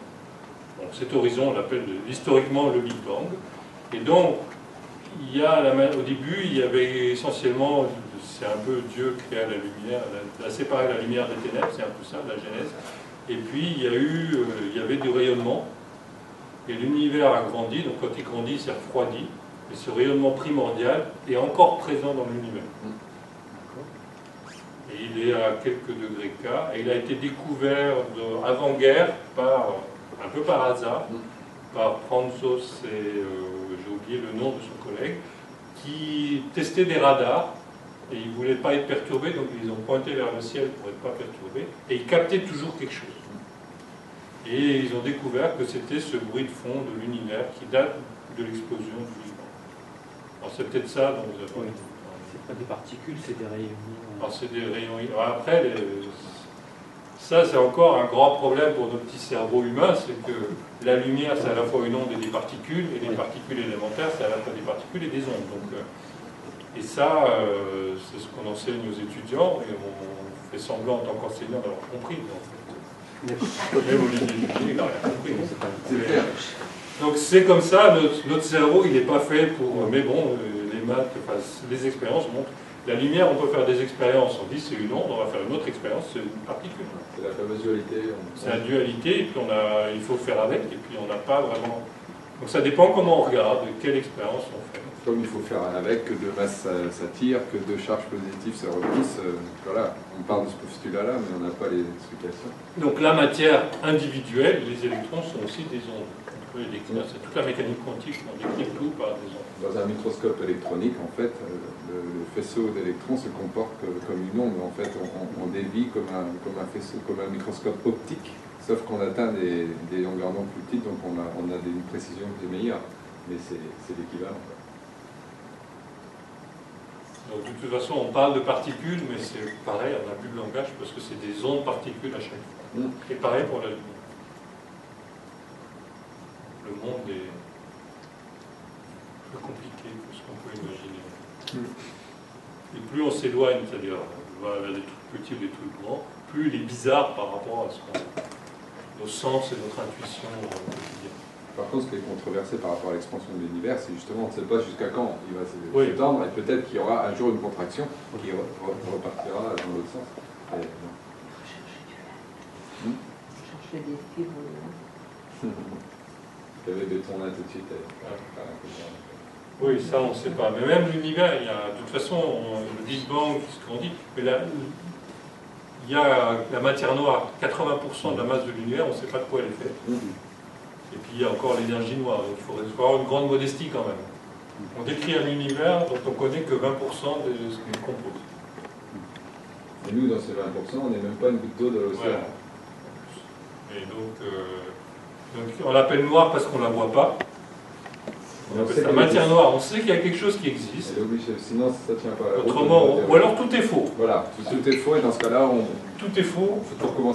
Donc cet horizon, on l'appelle historiquement le Big Bang. Et donc, au début, il y avait essentiellement, c'est un peu Dieu créa la lumière, a séparé la lumière des ténèbres, c'est un peu ça, la Genèse. Et puis, il y avait du rayonnement. Et l'univers a grandi, donc quand il grandit, il s'est refroidi. Et ce rayonnement primordial est encore présent dans l'univers. Et il est à quelques degrés K. Et il a été découvert avant-guerre, un peu par hasard, par Franzos et j'ai oublié le nom de son collègue, qui testaient des radars et ils ne voulaient pas être perturbés, donc ils ont pointé vers le ciel pour être pas perturbés et ils captaient toujours quelque chose. Et ils ont découvert que c'était ce bruit de fond de l'univers qui date de l'explosion du Big Bang. Alors c'est peut-être ça dont vous avez... C'est pas des particules, c'est des rayons. Alors c'est des rayons... Alors après, ça c'est encore un grand problème pour nos petits cerveaux humains, c'est que la lumière c'est à la fois une onde et des particules, et les particules élémentaires c'est à la fois des particules et des ondes. Donc, et ça, c'est ce qu'on enseigne aux étudiants, et on fait semblant en tant qu'enseignant d'avoir compris. En fait. Même Olivier Dupuis, il n'a rien compris. Donc c'est comme ça, notre cerveau il n'est pas fait pour... Mais bon, les maths, enfin, les expériences montrent. La lumière, on peut faire des expériences, on dit c'est une onde, on va faire une autre expérience, c'est une particule. C'est la fameuse dualité. C'est la dualité, et puis il faut faire avec, et puis on n'a pas vraiment... Donc ça dépend comment on regarde, quelle expérience on fait. Comme il faut faire avec, que deux masses s'attirent, que deux charges positives se repoussent, voilà, on parle de ce postulat-là, mais on n'a pas les explications. Donc la matière individuelle, les électrons sont aussi des ondes. On peut les décrire, c'est toute la mécanique quantique, on décrit tout par des ondes. Dans un microscope électronique, en fait, le faisceau d'électrons se comporte comme une onde. En fait, on dévie comme un faisceau, comme un microscope optique, sauf qu'on atteint des longueurs d'onde plus petites, donc on a une précision qui est meilleure. Mais c'est l'équivalent. Donc de toute façon, on parle de particules, mais c'est pareil, on n'a plus de langage parce que c'est des ondes particules à chaque fois. Et pareil pour la lumière. Le monde est plus compliqué que ce qu'on peut imaginer. Et plus on s'éloigne, c'est-à-dire on va vers des trucs petits ou des trucs grands, plus il est bizarre par rapport à nos sens et notre intuition quotidienne. Par contre, ce qui est controversé par rapport à l'expansion de l'univers, c'est justement, on ne sait pas jusqu'à quand il va s'étendre, et peut-être qu'il y aura un jour une contraction qui repartira dans l'autre sens. Chercher des fibres. Il y avait des tournages tout de suite. Oui, ça on ne sait pas. Mais même l'univers, il y a, de toute façon, le Big Bang, ce qu'on dit, mais là, il y a la matière noire, 80% de la masse de l'univers, on ne sait pas de quoi elle est faite. Et puis il y a encore l'énergie noire, donc il faut avoir une grande modestie quand même. On décrit un univers dont on ne connaît que 20% de ce qu'il compose. Et nous, dans ces 20%, on n'est même pas une goutte d'eau de l'océan. Voilà. Et donc on l'appelle noire parce qu'on ne la voit pas. On appelle ça matière noire, on sait qu'il y a quelque chose qui existe. Elle est obligée, sinon ça ne tient pas. Autrement, ou alors tout est faux. Voilà, tout est faux, et dans ce cas-là, tout est faux.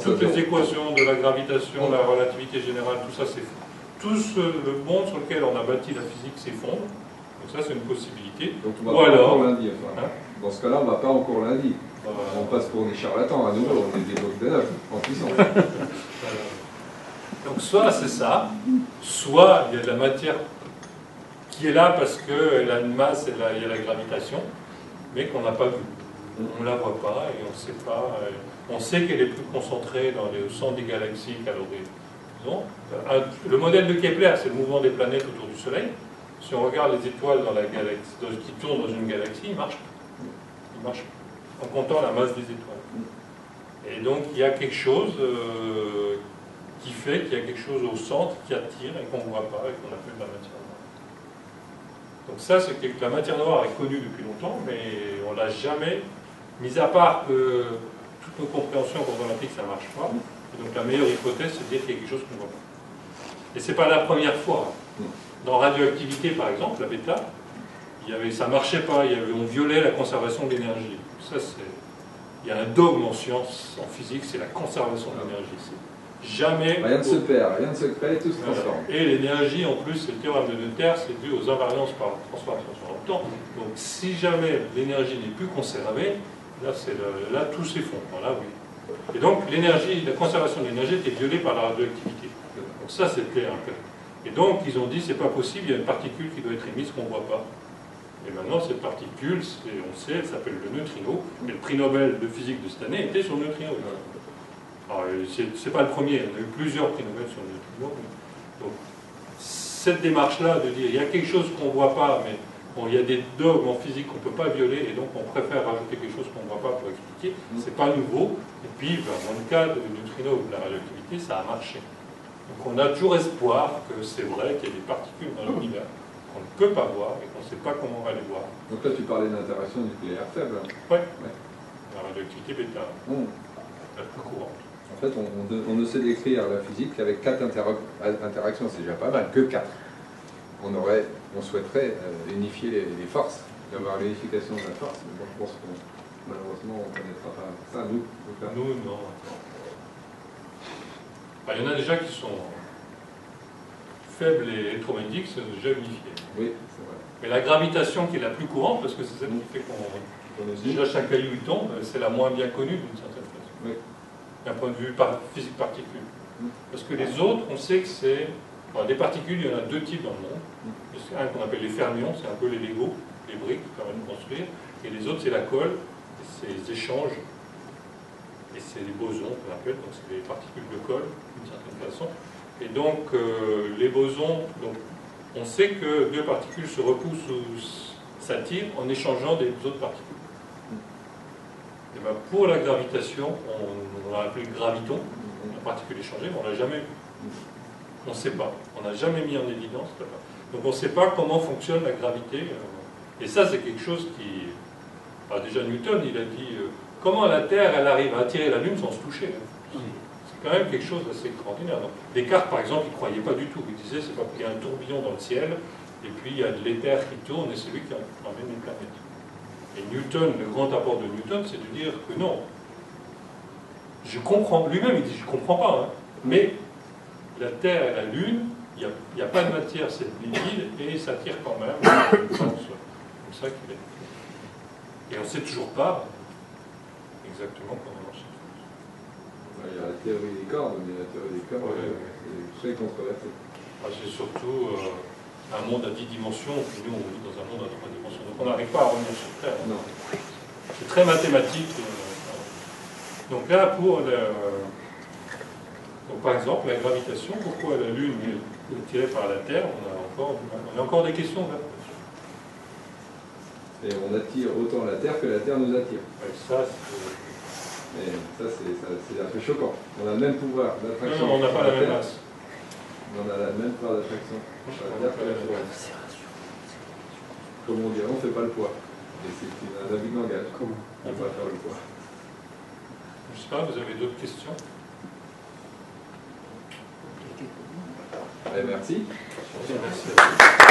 Toutes les équations de la gravitation, la relativité générale, tout ça c'est faux. Tout le monde sur lequel on a bâti la physique s'effondre. Donc ça c'est une possibilité. Donc on va pas encore lundi. Enfin, dans ce cas-là, on ne va pas encore lundi. On passe pour des charlatans à nouveau, on est des blocs de neuf en puissance. Donc soit c'est ça, soit il y a de la matière qui est là parce qu'elle a une masse, il y a la gravitation, mais qu'on n'a pas vue. On ne la voit pas et on ne sait pas. On sait qu'elle est plus concentrée dans le centre des galaxies qu'à l'horizon. Le modèle de Kepler, c'est le mouvement des planètes autour du Soleil. Si on regarde les étoiles dans la galaxie, qui tournent dans une galaxie, ils marchent. Ils marchent en comptant la masse des étoiles. Et donc il y a quelque chose qui fait qu'il y a quelque chose au centre qui attire et qu'on ne voit pas et qu'on appelle la matière noire. Donc ça, c'est que la matière noire est connue depuis longtemps, mais on ne l'a jamais, mis à part que toutes nos compréhensions problématiques, ça ne marche pas. Et donc la meilleure hypothèse, c'est de dire qu'il y a quelque chose qu'on ne voit pas. Et ce n'est pas la première fois. Dans radioactivité, par exemple, la bêta, ça ne marchait pas, on violait la conservation de l'énergie. Ça, il y a un dogme en science, en physique, c'est la conservation de l'énergie. Jamais... Rien ne se perd, rien ne se crée, tout se transforme. Et l'énergie, en plus, c'est le théorème de Noether, c'est dû aux invariances par transformation sur le temps. Donc si jamais l'énergie n'est plus conservée, là tout s'effondre. Là, oui. Et donc la conservation de l'énergie était violée par la radioactivité. Donc ça, c'est clair. Et donc, ils ont dit, c'est pas possible, il y a une particule qui doit être émise qu'on ne voit pas. Et maintenant, cette particule, on sait, elle s'appelle le neutrino. Et le prix Nobel de physique de cette année était sur le neutrino. Alors, c'est pas le premier, on a eu plusieurs prix Nobel sur le neutrino. Donc, cette démarche-là de dire, il y a quelque chose qu'on ne voit pas, mais bon, il y a des dogmes en physique qu'on ne peut pas violer, et donc on préfère rajouter quelque chose qu'on ne voit pas pour expliquer, c'est pas nouveau. Et puis, dans le cas du neutrino ou de la radioactivité, ça a marché. Donc on a toujours espoir que c'est vrai qu'il y a des particules dans l'univers qu'on ne peut pas voir et qu'on ne sait pas comment on va les voir. Donc là, tu parlais d'interaction nucléaire faible. Oui. La radioactivité bêta, la plus courante. En fait, on ne sait décrire la physique qu'avec 4 interactions, c'est déjà pas mal, que 4. On souhaiterait unifier les forces, d'avoir l'unification de la force, mais bon, je pense que malheureusement, on ne connaîtra pas ça, nous. Nous, non. Il y en a déjà qui sont faibles et électromagnétiques, c'est déjà unifié. Oui, c'est vrai. Mais la gravitation qui est la plus courante, parce que c'est celle qui fait qu'on lâche un caillou, il tombe, c'est la moins bien connue d'une certaine façon. Oui. D'un point de vue physique particule. Parce que les autres, on sait que c'est... des particules, il y en a 2 types dans le monde. Un qu'on appelle les fermions, c'est un peu les Legos, les briques qui permettent de construire. Et les autres, c'est la colle, c'est les échanges. Et c'est les bosons qu'on appelle, donc c'est les particules de colle, d'une certaine façon. Et donc, les bosons, donc, on sait que 2 particules se repoussent ou s'attirent en échangeant des autres particules. Et bien, pour la gravitation, on l'a appelé graviton, la particule échangée, mais on ne l'a jamais vu. On ne sait pas. On n'a jamais mis en évidence. Donc on ne sait pas comment fonctionne la gravité. Et ça, c'est quelque chose qui... déjà Newton, il a dit comment la Terre, elle arrive à attirer la Lune sans se toucher. C'est quand même quelque chose d'assez extraordinaire. Donc, Descartes, par exemple, il ne croyait pas du tout. Il disait, c'est pas qu'il y a un tourbillon dans le ciel, et puis il y a de l'éther qui tourne, et c'est lui qui emmène les planètes. Et Newton, le grand apport de Newton, c'est de dire que non. Je comprends, lui-même, il dit, je ne comprends pas, hein, mais la Terre et la Lune, il n'y a pas de matière, c'est liquide, et ça tire quand même. C'est comme ça qu'il est. Et on ne sait toujours pas exactement comment marche. Il y a la théorie des cordes, mais la théorie des cordes est très controversée. C'est surtout un monde à 10 dimensions, puis nous on vit dans un monde à 3 dimensions. Donc on n'arrive pas à revenir sur Terre. Non. C'est très mathématique. Donc là, donc, par exemple, la gravitation, pourquoi la Lune est tirée par la Terre, on a encore des questions là. Et on attire autant la Terre que la Terre nous attire. Et ça, c'est un peu choquant. On a le même pouvoir d'attraction. non, on n'a pas la même masse. On a la même pouvoir d'attraction. Comme on dit, on ne fait pas le poids. Et c'est un avis de langage. Comment On ne va pas faire le poids. Je ne sais pas, vous avez d'autres questions? Allez, merci. Merci.